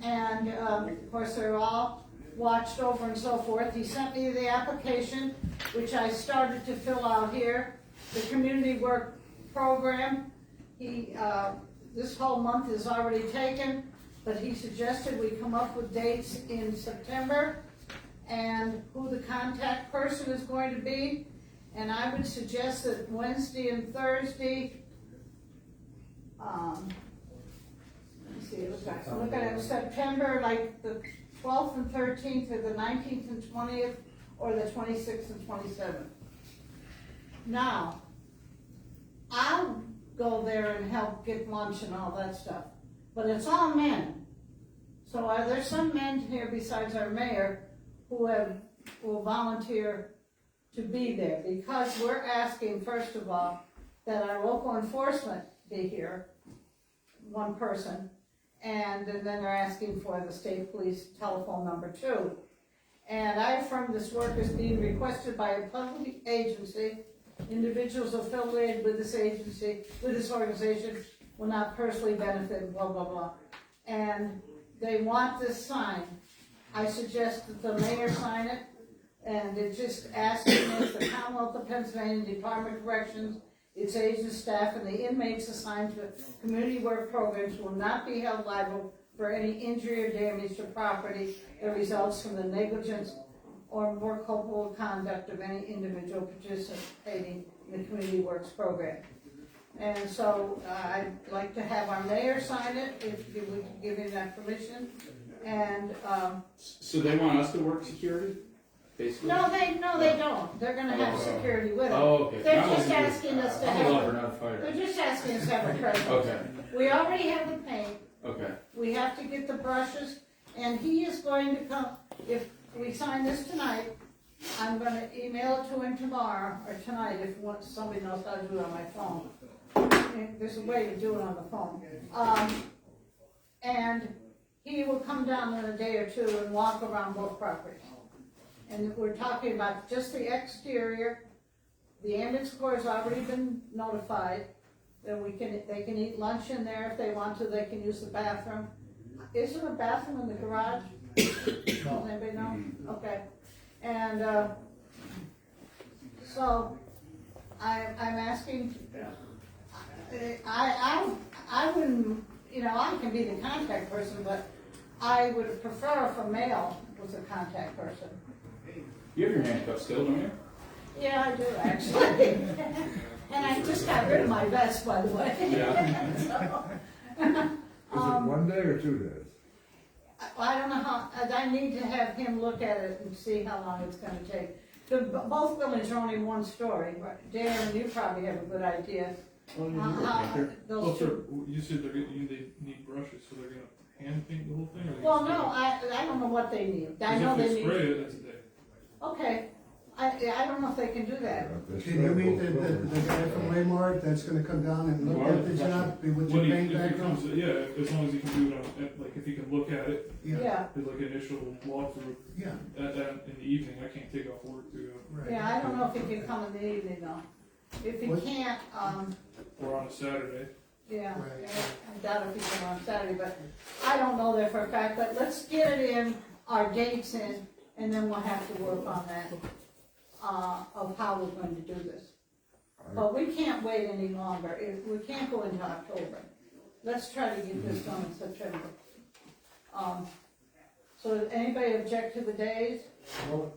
and, of course, they're all watched over and so forth. He sent me the application, which I started to fill out here, the community work program. He, this whole month is already taken, but he suggested we come up with dates in September and who the contact person is going to be. And I would suggest that Wednesday and Thursday, let me see, look at it, September, like the 12th and 13th, or the 19th and 20th, or the 26th and 27th. Now, I'll go there and help get lunch and all that stuff, but it's all men. So are there some men here besides our mayor who will volunteer to be there? Because we're asking, first of all, that our local enforcement be here, one person, and then they're asking for the state police telephone number too. And I affirm this work is being requested by a public agency. Individuals affiliated with this agency, with this organization, will not personally benefit, blah, blah, blah. And they want this signed. I suggest that the mayor sign it, and it's just asking if the Commonwealth of Pennsylvania Department of Corrections, its agent staff, and the inmates assigned to community work programs will not be held liable for any injury or damage to property that results from the negligence or more culpable conduct of any individual participating in the community works program. And so I'd like to have our mayor sign it, if we can give him that permission. And, So they want us to work security, basically? no, they don't. They're gonna have security with them. Oh, okay. They're Not just like- asking us to I'm a lover, have, not a fighter. they're just asking us to have a presence. Okay, We already have the paint. okay. We have to get the brushes, and he is going to come, if we sign this tonight, I'm gonna email it to him tomorrow, or tonight, if somebody knows how to do it on my phone. There's a way to do it on the phone. And he will come down in a day or two and walk around both properties. And we're talking about just the exterior. The ambulance corps has already been notified. Then they can eat lunch in there if they want to, they can use the bathroom. Is there a bathroom in the garage? Does anybody know? Okay. And, so, I'm asking, I wouldn't, I can be the contact person, but I would prefer if a male was a contact person. You have your handcuffs still, don't you? Yeah, I do, actually. And I just got rid of my vest, by the way. Yeah. So, Is it 1 day or 2 days? I don't know how, I need to have him look at it and see how long it's gonna take. Both buildings are only one story. Dan, you probably have a good idea. How those Well, two. sir, you said they need brushes, so they're gonna hand paint the whole thing? Or they Well, gonna no, spray it? I don't know what they need. I 'Cause know if they they need. spray it, that's a day. Okay, I don't know if they can do that. Can you meet the guy from Waymart that's gonna come down and look at the job, with your When paint if he background? comes, yeah, as long as he can do it on, like, if he can look at it, Yeah, do like initial walkthrough, Yeah, in the evening, I can't take off work to, right. yeah, I don't know if he can come in the evening though. If he What? can't, Or on a Saturday. yeah, Right. I doubt if he can on Saturday, but I don't know that for a fact, but let's get it in, our dates in, and then we'll have to work on that, of how we're going to do this. But we can't wait any longer, we can't go into October. Let's try to get this done in September. So does anybody object to the days?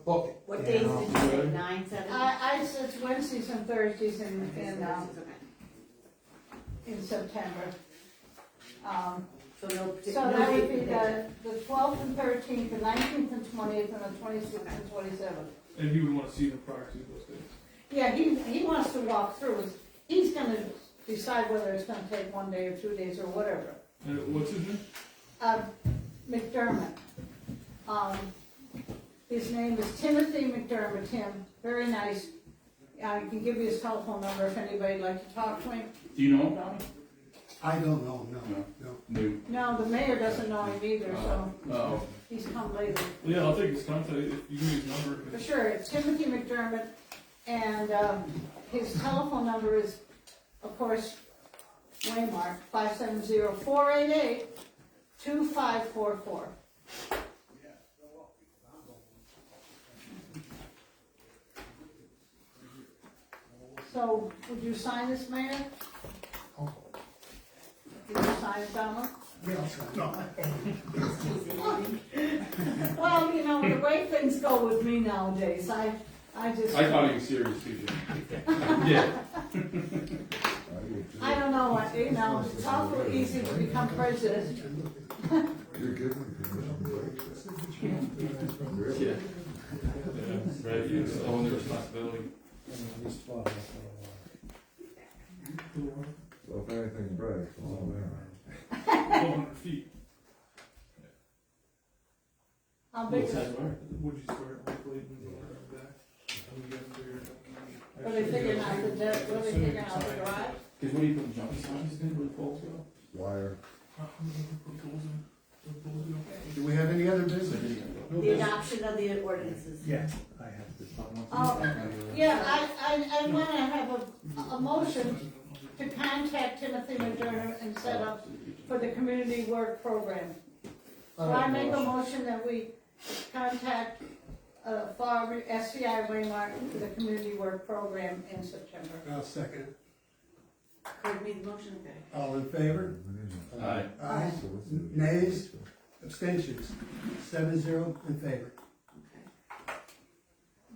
Book it. What days did you say, 9, 7? I said it's Wednesdays and Thursdays in September. So no, So that would be the 12th and 13th, the 19th and 20th, and the 26th and 27th. And you would want to see them prior to those days. Yeah, he wants to walk through, he's gonna decide whether it's gonna take 1 day or 2 days or whatever. What's his name? McDermott. His name is Timothy McDermott, Tim, very nice. I can give you his telephone number if anybody'd like to talk to him. Do you know him, Donnie? I don't know, no. No. No, the mayor doesn't know him either, so Oh. he's come later. Well, yeah, I'll take his contact if you give me his number. For sure, it's Timothy McDermott, and his telephone number is, of course, Waymart, 570-488-2544. So, would you sign this, Mayor? Did you sign it, Donald? Well, you know, the way things go with me nowadays, I just. I thought he was serious too, Jim. Yeah. I don't know, you know, it's awful easy to become president. Yeah. Right, you just own the responsibility. So if anything breaks, it's all there. 1,200 feet. How big is it? Would you swear it on the plate and go around back? And you gotta figure it out. Are they figuring out the deck, what are they figuring out the garage? Because what do you put jumping signs in where the poles go? Wire. Do we have any other business? The adoption of the ordinances. Yeah, I have this. Yeah, I wanna have a motion to contact Timothy McDermott and set up for the community work program. So I make a motion that we contact, for SCI Waymart for the community work program in September. I'll second it. Craig made the motion, okay. All in favor? Aye. Aye. Nays? Abstentions? 7-0 in favor.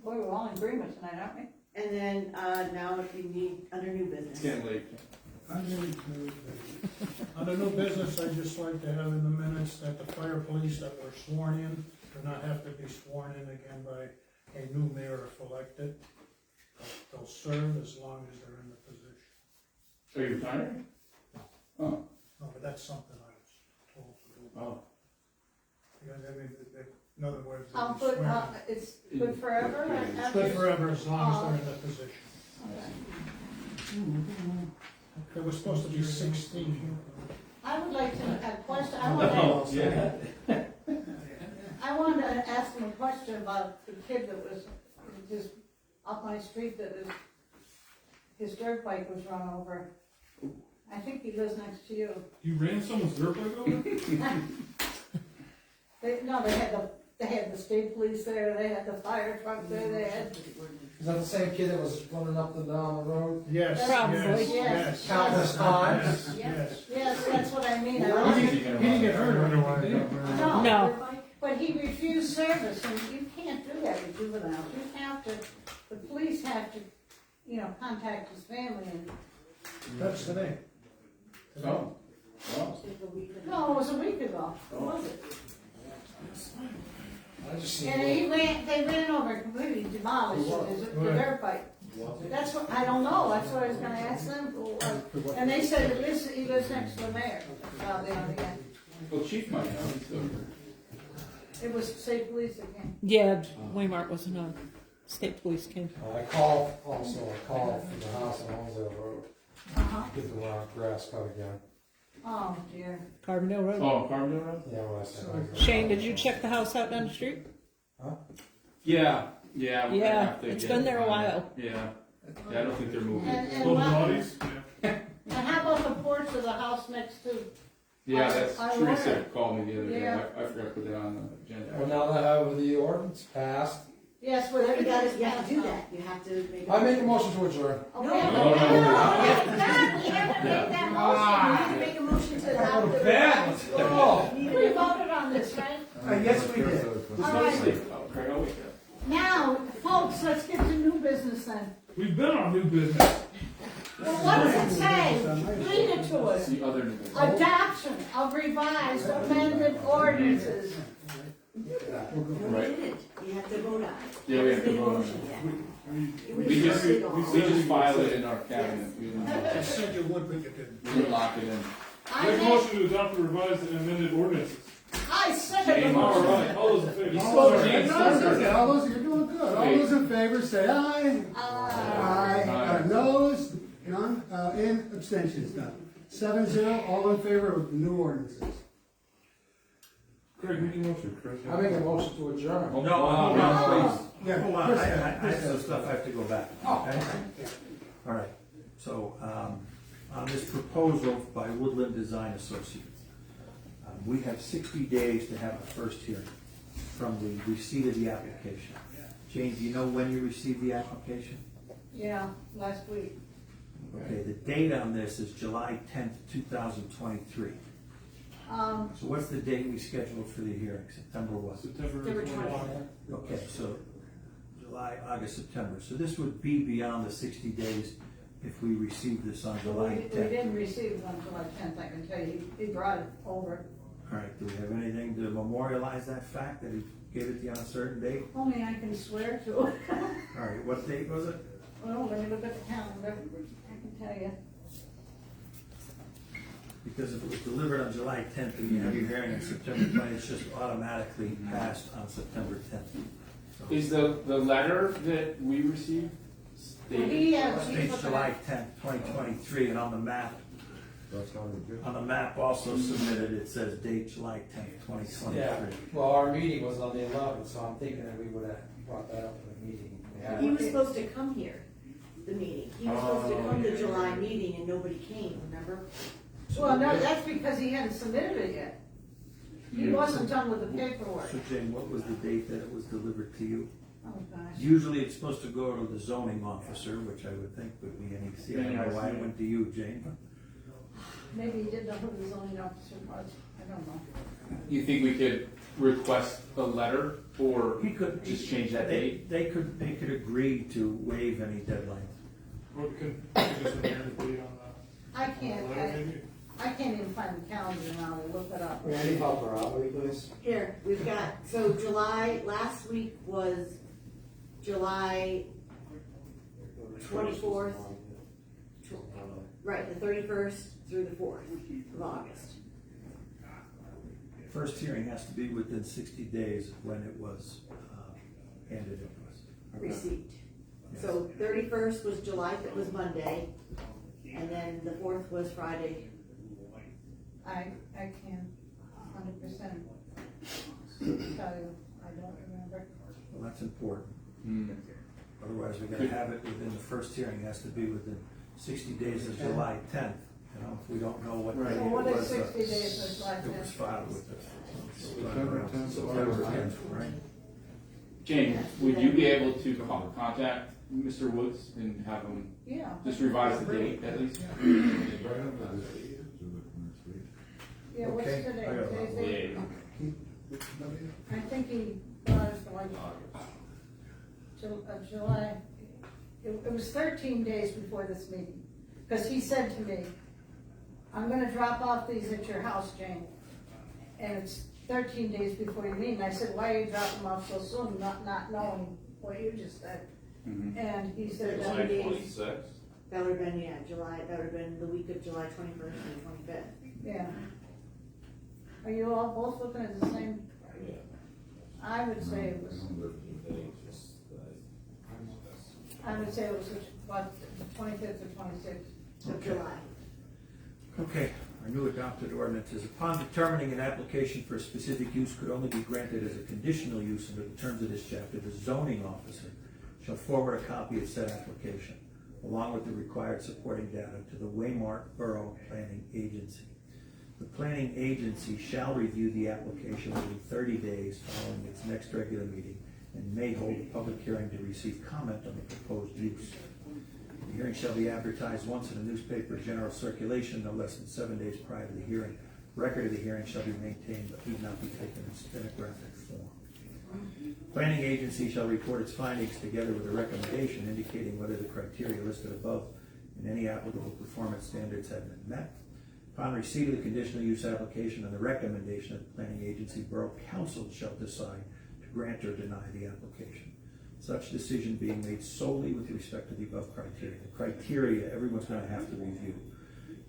Boy, we're all in agreement tonight, aren't we? And then, now if you need, under new business. It's getting late. Under new business, I'd just like to have in the minutes that the fire police that were sworn in do not have to be sworn in again by a new mayor if elected. They'll serve as long as they're in the position. Are you retiring? Oh. No, but that's something I was told to do. Oh. Because I mean, in other words, How they'll be good, sworn in. it's good forever? It's good forever as long as they're in the position. There was supposed to be 16. I would like to, a question, I wanted to ask him a question about the kid that was just up my street that his dirt bike was run over. I think he lives next to you. You ran someone's dirt bike over? They had the state police there, they had the fire truck there, they had. Is that the same kid that was running up and down the road? Yes, Probably. yes, Yes. yes. Countless times? Yes. Yes, that's what I mean. He didn't get hurt or anything, did he? No. But he refused service, and you can't do that with juveniles. You have to, the police have to, contact his family and. That's today. Oh. Oh. No, it was a week ago. What was it? I just And they ran over and completely demolished the dirt bike. That's what, I don't know, that's what I was gonna ask them. And they said he lives next to the mayor. Well, Chief might know. He's over. It was state police that came. Yeah, Waymart wasn't on. State police came. I called from the house on Holmesdale Road. Get the grass cut again. Oh, dear. Carbondale Road. Oh, Carbondale Road? Yeah, what I said. Shane, did you check the house out down the street? Huh? Yeah. Yeah. we're gonna Yeah, have to it's get been there a on while. that. Yeah. Yeah, I don't think they're moving. And Little what- bodies, yeah. And how about the porch of the house next to? Yeah, that's I Teresa wondered. called me the other day. Yeah. I forgot to put that on the agenda. Well, now that I have the ordinance passed, Yes, Well, but you gotta, you have to do that, you have to make. I make a motion to adjourn. Oh, No, we haven't- no, no, no. we haven't made that motion. You need to make a motion to adopt the. Bad, let's go. You need We to- voted on this, right? Yes, we did. All right. Oh, Craig, I'll wake up. Now, folks, let's get to new business then. We've been on new business. Well, what does it say? Read it to us. The other news. Adoption of revised amended ordinances. No, Right. you didn't, you have to vote on it. Yeah, we have to Made a vote on motion it. yet. We just, voted on we it. just filed it in our cabinet. We didn't, I said you would, but you didn't. we didn't lock it in. I Make a make, motion to adopt the revised and amended ordinances. I second the All motion. right, all those in favor? You All spoke, those- James. All those, you're doing good. All those in favor, say aye. Aye. Noes, none, and abstentions, none. 7-0, all in favor of the new ordinances. Craig, make a motion, Chris. I make a motion to adjourn. No, hold on, please. Yeah, Hold on, Chris, I have Chris some has stuff I have to go back, okay? All right, so, on this proposal by Woodland Design Associates, we have 60 days to have a first hearing from the receipt of the application. Jane, do you know when you received the application? Yeah, last week. Okay, the date on this is July 10th, 2023. So what's the date we scheduled for the hearing? September what? September September 20th. Okay, so July, August, September. So this would be beyond the 60 days if we received this on July We 10th. didn't receive it on July 10th, I can tell you. He brought it over. All right, do we have anything to memorialize that fact that he gave it to you on a certain date? Only I can swear to it. All right, what date was it? Well, let me look at the calendar. I can tell you. Because if it was delivered on July 10th and you have your hearing on September 20th, it's just automatically passed on September 10th. So Is the letter that we received stated? He, it states July 10th, 2023, and on the map, That's how we do. on the map also submitted, it says date July 10th, 2023. Yeah, well, our meeting was on the 11th, so I'm thinking that we would have brought that up in the meeting. Yeah. He was supposed to come here, the meeting. He was supposed to come to July meeting and nobody came, remember? well, no, that's because he hadn't submitted it yet. He Yeah. wasn't done with the paperwork. So Jane, what was the date that it was delivered to you? Oh, gosh. Usually it's supposed to go to the zoning officer, which I would think would be NEC. I don't know why it went to you, Jane, but Maybe he didn't know who the zoning officer was. I don't know. You think we could request a letter or he could just change that date? They could agree to waive any deadlines. Or we can just amend the date on I the can't, letter, maybe? I can't even find the calendar now to look it up. Randy, help her out, will you please? Here, we've got, so July, last week was July 24th, right, the 31st through the 4th of August. First hearing has to be within 60 days of when it was handed in to us. Received. So 31st was July, that was Monday, and then the 4th was Friday. I can't 100% tell you. I don't remember. Well, that's important. Hmm. Otherwise, we gotta have it within, the first hearing has to be within 60 days of July 10th. You know, if we don't know what Right. day So it what is was, 60 days of July it was 10th? filed with us. September 10th. September 10th, right? Jane, would you be able to contact Mr. Woods and have him Yeah. just revise the date at least? Yeah, what's Okay. today? I got it. Today's date? Yeah. I think he brought us like July, it was 13 days before this meeting. Because he said to me, I'm gonna drop off these at your house, Jane. And it's 13 days before your meeting. I said, why are you dropping them off so soon, not knowing what you just said? Mhm. And he said, July 26th. That would have been, yeah, July, that would have been the week of July 21st and 25th. yeah. Are you all both looking at the same? I would say it was, what, the 25th or 26th? Of July. Okay, our new adopted ordinance is upon determining an application for a specific use could only be granted as a conditional use under the terms of this chapter, the zoning officer shall forward a copy of said application. along with the required supporting data, to the Waymart Borough Planning Agency. The planning agency shall review the application within 30 days following its next regular meeting and may hold a public hearing to receive comment on the proposed use. The hearing shall be advertised once in a newspaper of general circulation no less than 7 days prior to the hearing. Record of the hearing shall be maintained but need not be taken in stenographic form. Planning agency shall report its findings together with a recommendation indicating whether the criteria listed above and any applicable performance standards have been met. Upon receipt of the conditional use application and the recommendation of the planning agency, Borough Council shall decide to grant or deny the application. Such decision being made solely with respect to the above criteria. The criteria everyone's going to have to review.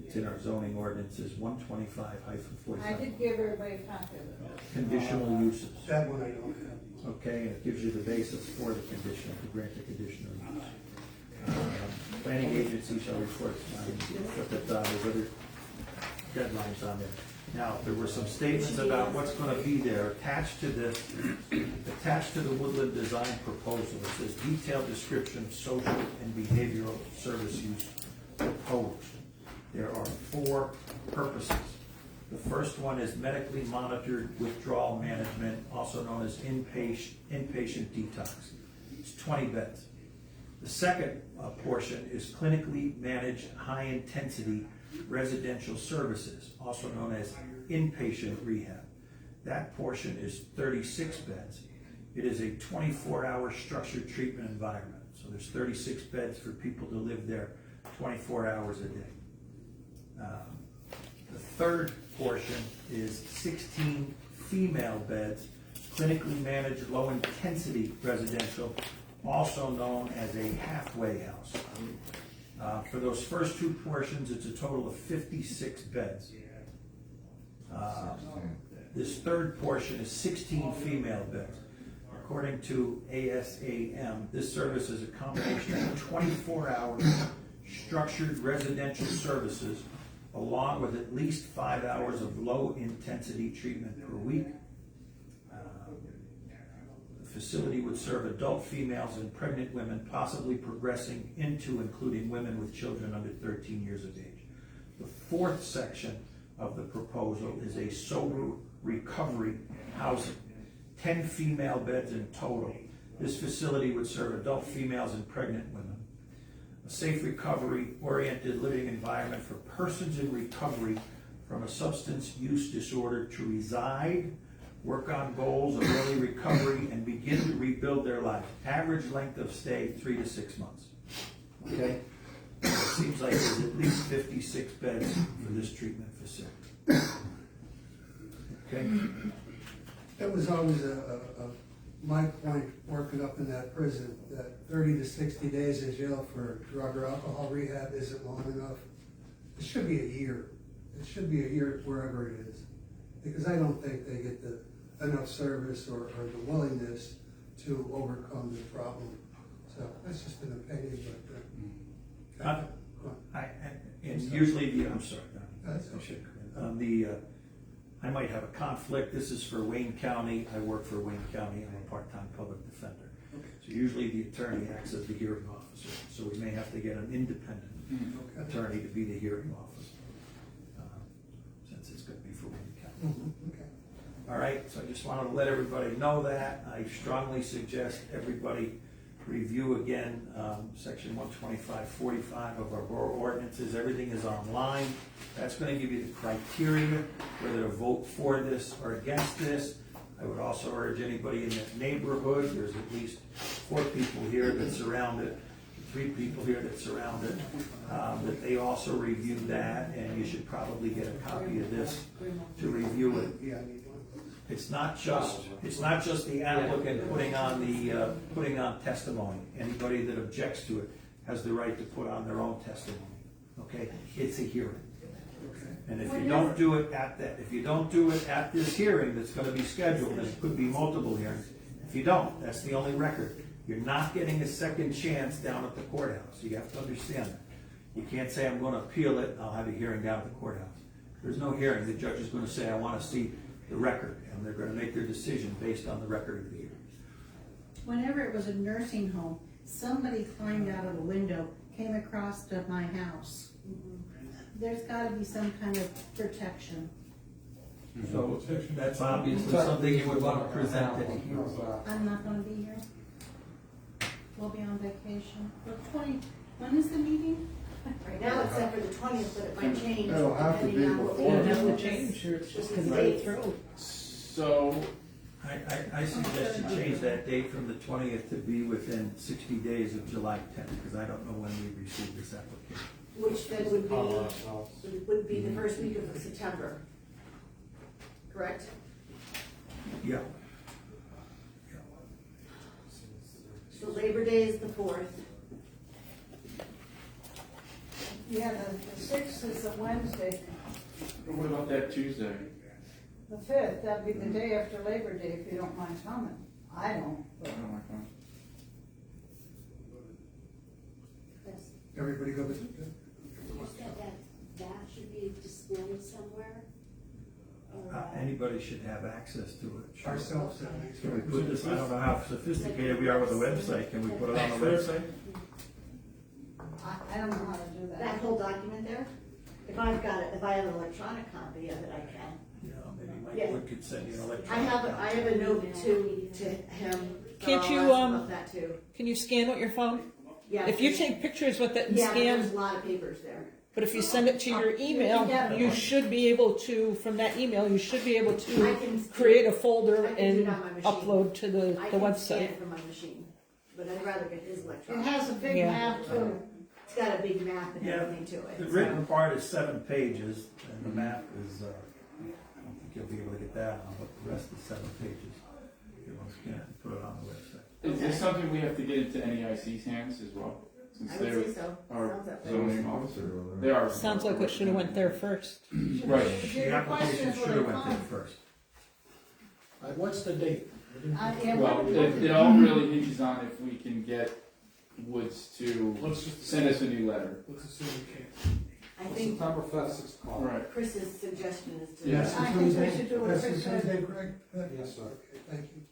It's in our zoning ordinances 125-45. I did give everybody a copy of it. Conditional uses. That one I don't have. Okay, and it gives you the basis for the condition, to grant the conditional use. Planning agency shall report its findings, there's other deadlines on there. Now, there were some statements about what's gonna be there attached to the Woodland Design Proposal. It says detailed description of social and behavioral service use proposed. There are 4 purposes. The first one is medically monitored withdrawal management, also known as inpatient detox. It's 20 beds. The second portion is clinically managed high-intensity residential services, also known as inpatient rehab. That portion is 36 beds. It is a 24-hour structured treatment environment. So there's 36 beds for people to live there 24 hours a day. The third portion is 16 female beds, clinically managed low-intensity residential, also known as a halfway house. For those first 2 portions, it's a total of 56 beds. This third portion is 16 female beds. According to ASAM, this service is a combination of 24-hour structured residential services along with at least 5 hours of low-intensity treatment per week. The facility would serve adult females and pregnant women, possibly progressing into including women with children under 13 years of age. The fourth section of the proposal is a sober recovery housing, 10 female beds in total. This facility would serve adult females and pregnant women. A safe recovery-oriented living environment for persons in recovery from a substance use disorder to reside, work on goals of early recovery, and begin to rebuild their life. Average length of stay, 3 to 6 months. Okay? It seems like there's at least 56 beds for this treatment facility. Okay? That was always my point working up in that prison, that 30 to 60 days in jail for drug or alcohol rehab isn't long enough. It should be a year. It should be a year wherever it is. Because I don't think they get enough service or the willingness to overcome the problem. So that's just an opinion, but and usually, I'm sorry, That's I should. I might have a conflict. This is for Wayne County. I work for Wayne County. I'm a part-time public defender. So usually the attorney acts as the hearing officer. So we may have to get an independent attorney to be the hearing officer, since it's going to be for Wayne County. All right, so I just wanted to let everybody know that. I strongly suggest everybody review again section 125-45 of our borough ordinances. Everything is online. That's going to give you the criteria whether to vote for this or against this. I would also urge anybody in that neighborhood, there's at least 4 people here that surround it, 3 people here that surround it, that they also review that, and you should probably get a copy of this to review it. It's not just the applicant putting on testimony. Anybody that objects to it has the right to put on their own testimony. Okay, it's a hearing. And if you don't do it at this hearing that's going to be scheduled, and it could be multiple hearings. If you don't, that's the only record. You're not getting a second chance down at the courthouse. You have to understand that. You can't say, I'm going to appeal it, and I'll have a hearing down at the courthouse. There's no hearing. The judge is going to say, I want to see the record, and they're going to make their decision based on the record of the hearing. Whenever it was a nursing home, somebody climbed out of the window came across to my house. There's gotta be some kind of protection. So that's obviously something you would want to present at the hearing. I'm not gonna be here. We'll be on vacation. When is the meeting? Right now it's set for the 20th, but it might change It'll have to be depending on what we before. do. It'll have to change, or it's just gonna go through. So, I suggest you change that date from the 20th to be within 60 days of July 10th, because I don't know when we received this application. Which then would be the first week of September. Correct? Yeah. So Labor Day is the 4th. Yeah, the 6th is a Wednesday. what about that Tuesday? The 5th, that'd be the day after Labor Day, if you don't mind coming. I don't. but- Yes. Everybody go with it? You said that should be displayed somewhere? Or, Anybody should have access to it. Sure. Ourselves, at least. Can we put this, I don't know how sophisticated we are with the website, can we put it on the website? I don't know how to do That that. whole document there? If I've got it, if I have an electronic copy of it, I can. You know, maybe Yeah. Mike Wood could send you an I electronic. have a note to him. so Can't I'll you, ask about that too. Can you scan with your phone? Yeah. If you take pictures with it and Yeah, but there's scan, a lot of papers there. but if you send it to your email, you should be able to, from that email, you should be able I to can create a folder I can do and it on my machine. upload to the I can scan website. it from my machine, but I'd rather get his It electronic. has a big Yeah. map too. It's got a big map and Yeah. everything to it. The so- written part is 7 pages, and the map is, I don't think you'll be able to get that on, but the rest is 7 pages. You want to scan it and put it on the website. Is this something we have to get into NEIC's hands as well? Since I they're would say so. our Sounds that way. zoning officer. They are. Sounds like it should have went there first. Right. The application should have went in first. What's the date? Well, it all really hinges on if we can get Woods to Let's just send us a new letter. Let's assume we can't. I think September 5th, 6 o'clock. Right. Chris's suggestion is to. Yes. I think we should do it That's the quick. Tuesday, Craig? Yes, sir. Okay, thank you.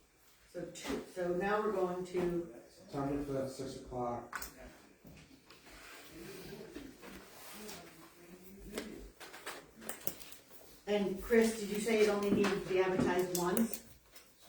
So now we're going to, September 5th, 6 o'clock. and Chris, did you say it only needed to be advertised once?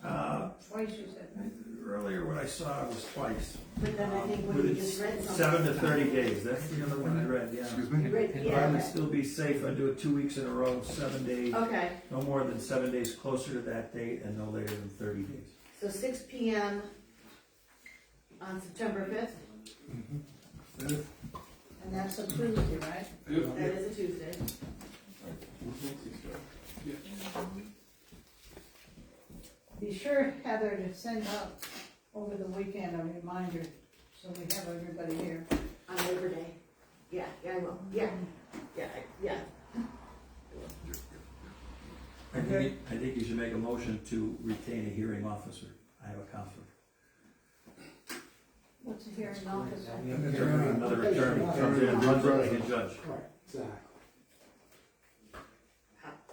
Twice you said, right? Earlier what I saw was twice. But then I think But when you it's just read something. 7 to 30 days, that's the other one I read, yeah. Excuse You me? read- If yeah, I would okay. still be safe, I'd do it 2 weeks in a row, 7 days, Okay, no more than 7 days closer to that date and no later than 30 days. so 6 PM on September 5th? And that's a Tuesday, right? That is a Tuesday. Be sure, Heather, to send out over the weekend a reminder, so we have everybody here. On Labor Day. Yeah, I will. Yeah, yeah. I think you should make a motion to retain a hearing officer. I have a conflict. What's a hearing officer? Another attorney comes in and runs it like a judge. Right, exactly.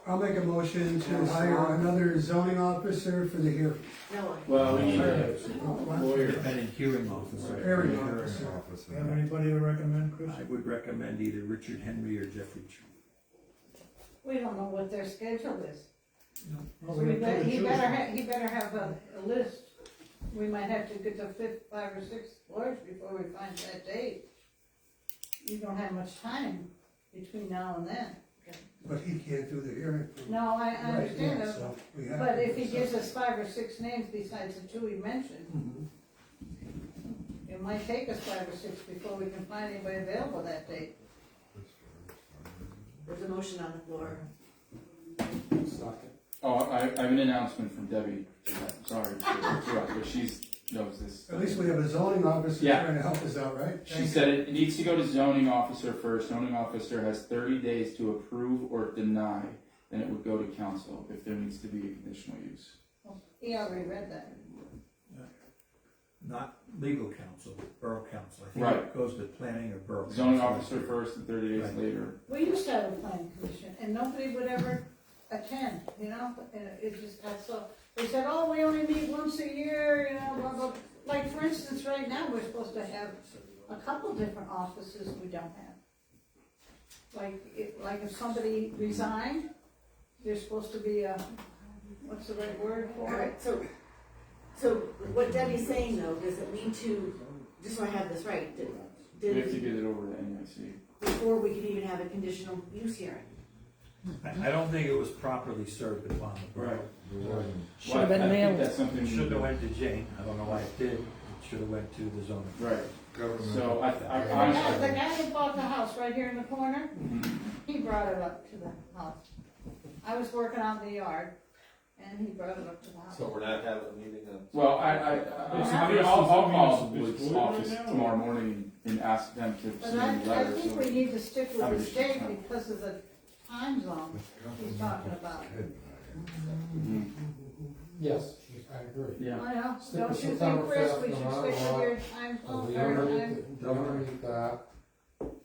I'll make a motion to hire another zoning officer for the hearing. No, Well, we need a lawyer. Independent hearing officer. Hearing officer. Have anybody to recommend, Chris? I would recommend either Richard Henry or Jeffrey Chu. We don't know what their schedule is. Well, So we have two to he choose better have a list. We might have to get to 5 or 6 lawyers before we find that date. You don't have much time between now and then. But he can't do the hearing. No, I understand that, So we have but to- if he gives us 5 or 6 names besides the 2 he mentioned, Mhm. it might take us 5 or 6 before we can find anybody available that date. there's a motion on the floor. Second. Oh, I have an announcement from Debbie. Sorry to interrupt, but she knows this. At least we have a zoning officer Yeah. trying to help us out, right? She Thank said it needs to go to zoning officer first. Zoning officer has 30 days to approve or deny. Then it would go to council if there needs to be a conditional use. He already read that. Not legal counsel, borough counsel. I think Right. it goes to planning or borough. Zoning council. officer first and 30 days Right. later. We used to have a planning commission and nobody would ever attend, you know, and it just got so, they said, oh, we only meet once a year, you know, blah, blah. Like, for instance, right now, we're supposed to have a couple different offices we don't have. Like if somebody resigned, there's supposed to be a, what's the right word All for it? right, so what Debbie's saying though, does it need to, just so I have this right, We have to get it over to NIC. before we can even have a conditional use hearing? I don't think it was properly served upon the borough. Should have been I think mailed. that's something It we should have do. went to Jane, I don't know why it did, it should have went to the zoning. Right, so I The honestly. guy who bought the house right here in the corner, Mhm. he brought it up to the house. I was working out in the yard, and he brought it up to the house. So we're not having a meeting on? Well, I'll call Wood's Is office right now? tomorrow morning and ask them to But send me a I letter. think so- we need to stick with the Obviously. state because of the time zone he's talking about. Mhm. Yes, I agree. Yeah. I know, Stick don't with you September think, Chris, 5th, we no should matter stick with what. your time zone, We or don't time? need that.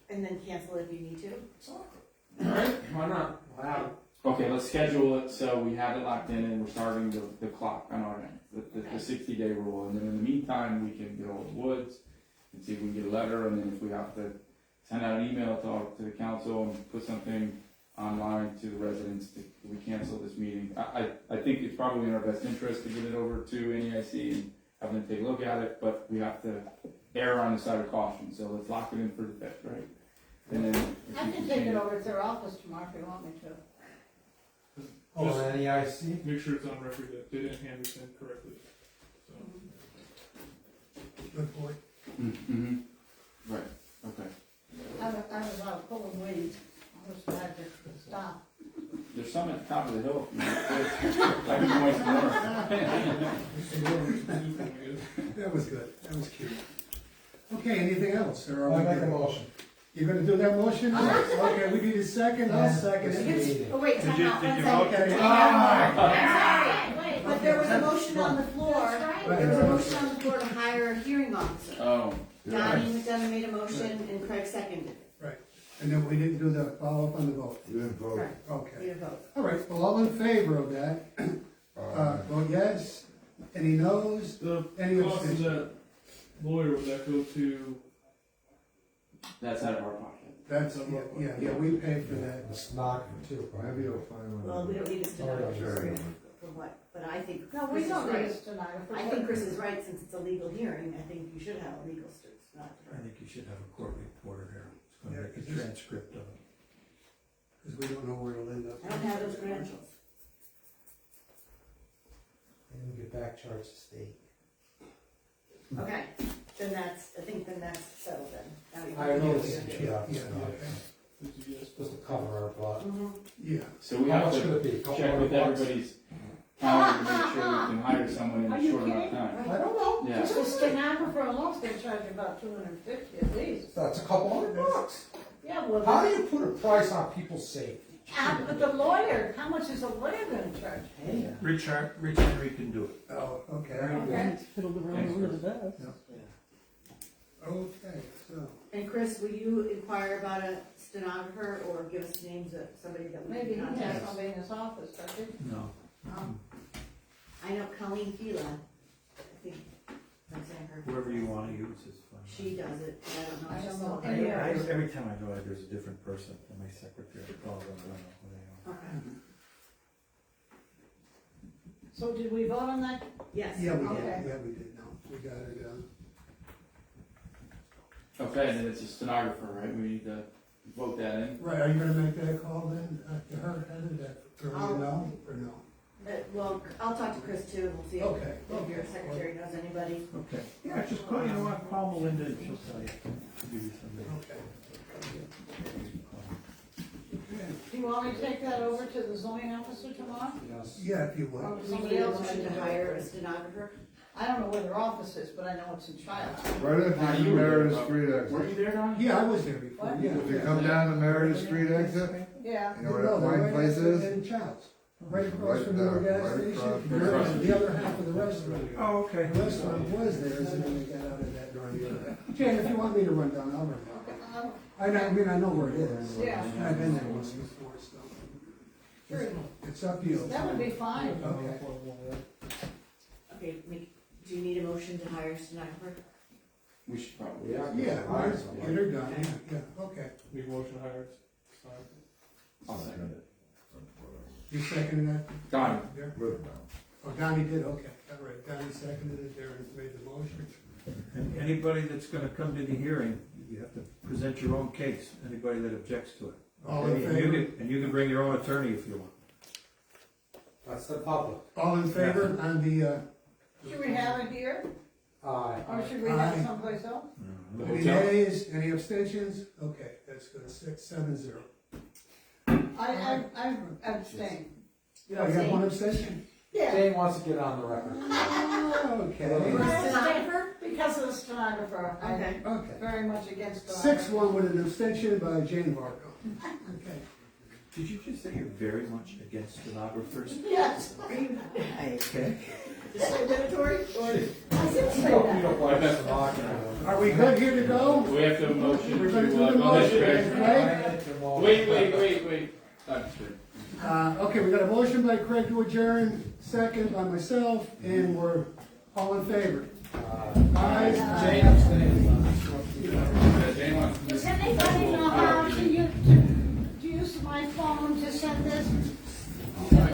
And then cancel if you need to? Alright, why not? Wow. Okay, let's schedule it so we have it locked in and we're starting the clock on our end, the 60-day rule. And then in the meantime, we can get hold of Woods and see if we can get a letter, and then if we have to send out an email to the council and put something online to the residents that we cancel this meeting. I think it's probably in our best interest to get it over to NEIC and have them take a look at it, but we have to err on the side of caution, so let's lock it in for the 5th, right? And then if I we can take change it over to their office tomorrow if you want me to. Oh, NEIC? Make sure it's on record that they didn't hand this in correctly. So, Good point. Mm-hmm. Right, okay. I was out pulling weeds, I was glad to stop. There's some at the top of the hill. I can point some more. That was good, that was cute. Okay, anything else, or are I'll we make a good? motion. You gonna do that motion? Okay, we need a second, I'll second it. Oh, wait, time out, one you second. vote? Okay. I'm sorry, but there was a motion on the floor, there was a Right. motion on the floor to hire a hearing officer. Oh, Donnie McDonough made a motion and Craig seconded it. Right, and then we didn't do the follow-up on the vote. You didn't vote. Correct. Okay, Need a vote. all right, well, all in favor of that, vote yes, any no's, the any cost of abstentions? that lawyer, would that go to, that's out of our pocket. That's, yeah, we pay for that. The stock too, right? Maybe you'll find one. Well, we don't need a stenographer Sorry. for what, but I think No, we Chris is don't need a right. stenographer. I think Chris is right, since it's a legal hearing, I think you should have a legal I stenographer. think you should have a court reporter here, it's gonna Yeah, make a 'cause this- transcript of it. Because we don't know where it'll end up. I don't have those credentials. And we get back charged to state. Okay, then that's, I think then that's settled then. Now you I can do know what this you're is gonna do. yeah, Yeah, just to cover our butt. Mhm. Yeah, So we How have much could it be? to Couple check with $100 bucks? everybody's calendar to make sure we can hire someone in Are a you short amount of kidding? time. I don't know. Yeah. Just a stenographer alone is gonna charge you about $250 at least. That's a couple $100. Yeah, well. How do you put a price on people's safety? But the lawyer, how much is a lawyer gonna charge? Hey. Rich Henry can do it. oh, okay, Okay. Fiddle around with the best. okay, so, And Chris, will you inquire about a stenographer or give us names of somebody that we Maybe he can has contact? somebody in his office, does he? No. I know Colleen Fila, I think, I'm saying her. Whoever you wanna use is fine. She does it, but I don't know. I if don't she's know still any there. others. Every time I go out, there's a different person, and my secretary calls them, I don't know who they are. Okay. So did we vote on that? Yes. yeah, we Okay. did, no, we got it, Okay, and then it's a stenographer, right? We need to vote that in. right, are you gonna make that call then, to her, Heather, that, or I'll- no, or no? Well, I'll talk to Chris too, and we'll see Okay. if your secretary knows anybody. Okay. Yeah, just call, you know what, call Melinda and she'll tell you. She'll give you somebody. Do you want me to take that over to the zoning officer tomorrow? Yes. Yeah, if you would. Or We somebody need a else motion should to hire a stenographer. I don't know where their office is, but I know it's in Child. Right at Now, the you were there, Meredith Bob. Street Were exit. you there, Don? Yeah, I was there before, What? yeah. If you come down the Meredith Street exit, Yeah. you know where No, that they're wine right place after is? in Child's, right across Right from the there, gas right station, across- the other half of the restaurant. Oh, okay. The restaurant was there, and then they got out of that during the other. Jan, if you want me to run down, I'll run down. I mean, I know where it is. Yeah. I've been there once before, so. Sure. It's up to you. That would be fine. Okay. Okay, do you need a motion to hire a stenographer? We should probably. Yeah, get her done, yeah, okay. Make a motion to hire, sign. I'll second it. You seconded that? Donnie. Darren? Oh, Donnie did, okay, all right, Donnie seconded it, Darren made the motion. And anybody that's gonna come to the hearing, you have to present your own case, anybody that objects to it. All in Okay? favor? And you can bring your own attorney if you want. That's the public. All in favor on the, Should we have it here, Aye. or should we have it someplace else? any nays, any abstentions? Okay, that's good, 6-7-0. I abstain. Yeah, you got one abstention? Yeah. Jane wants to get on the record. Okay. Because of the stenographer, Okay. I'm Okay. very much against stenographer. 6-1 with an abstention by Jane Varco. Okay. Did you just say you're very much against stenographers? Yes. Okay. Discriminatory, or? I did say You that. don't like us talking. Are we good here to go? We have to motion We're to, gonna do the go ahead, motion, Craig. right? Wait. I'm sorry. Okay, we got a motion by Craig to adjourn, second by myself, and we're all in favor. Aye. Jane abstains.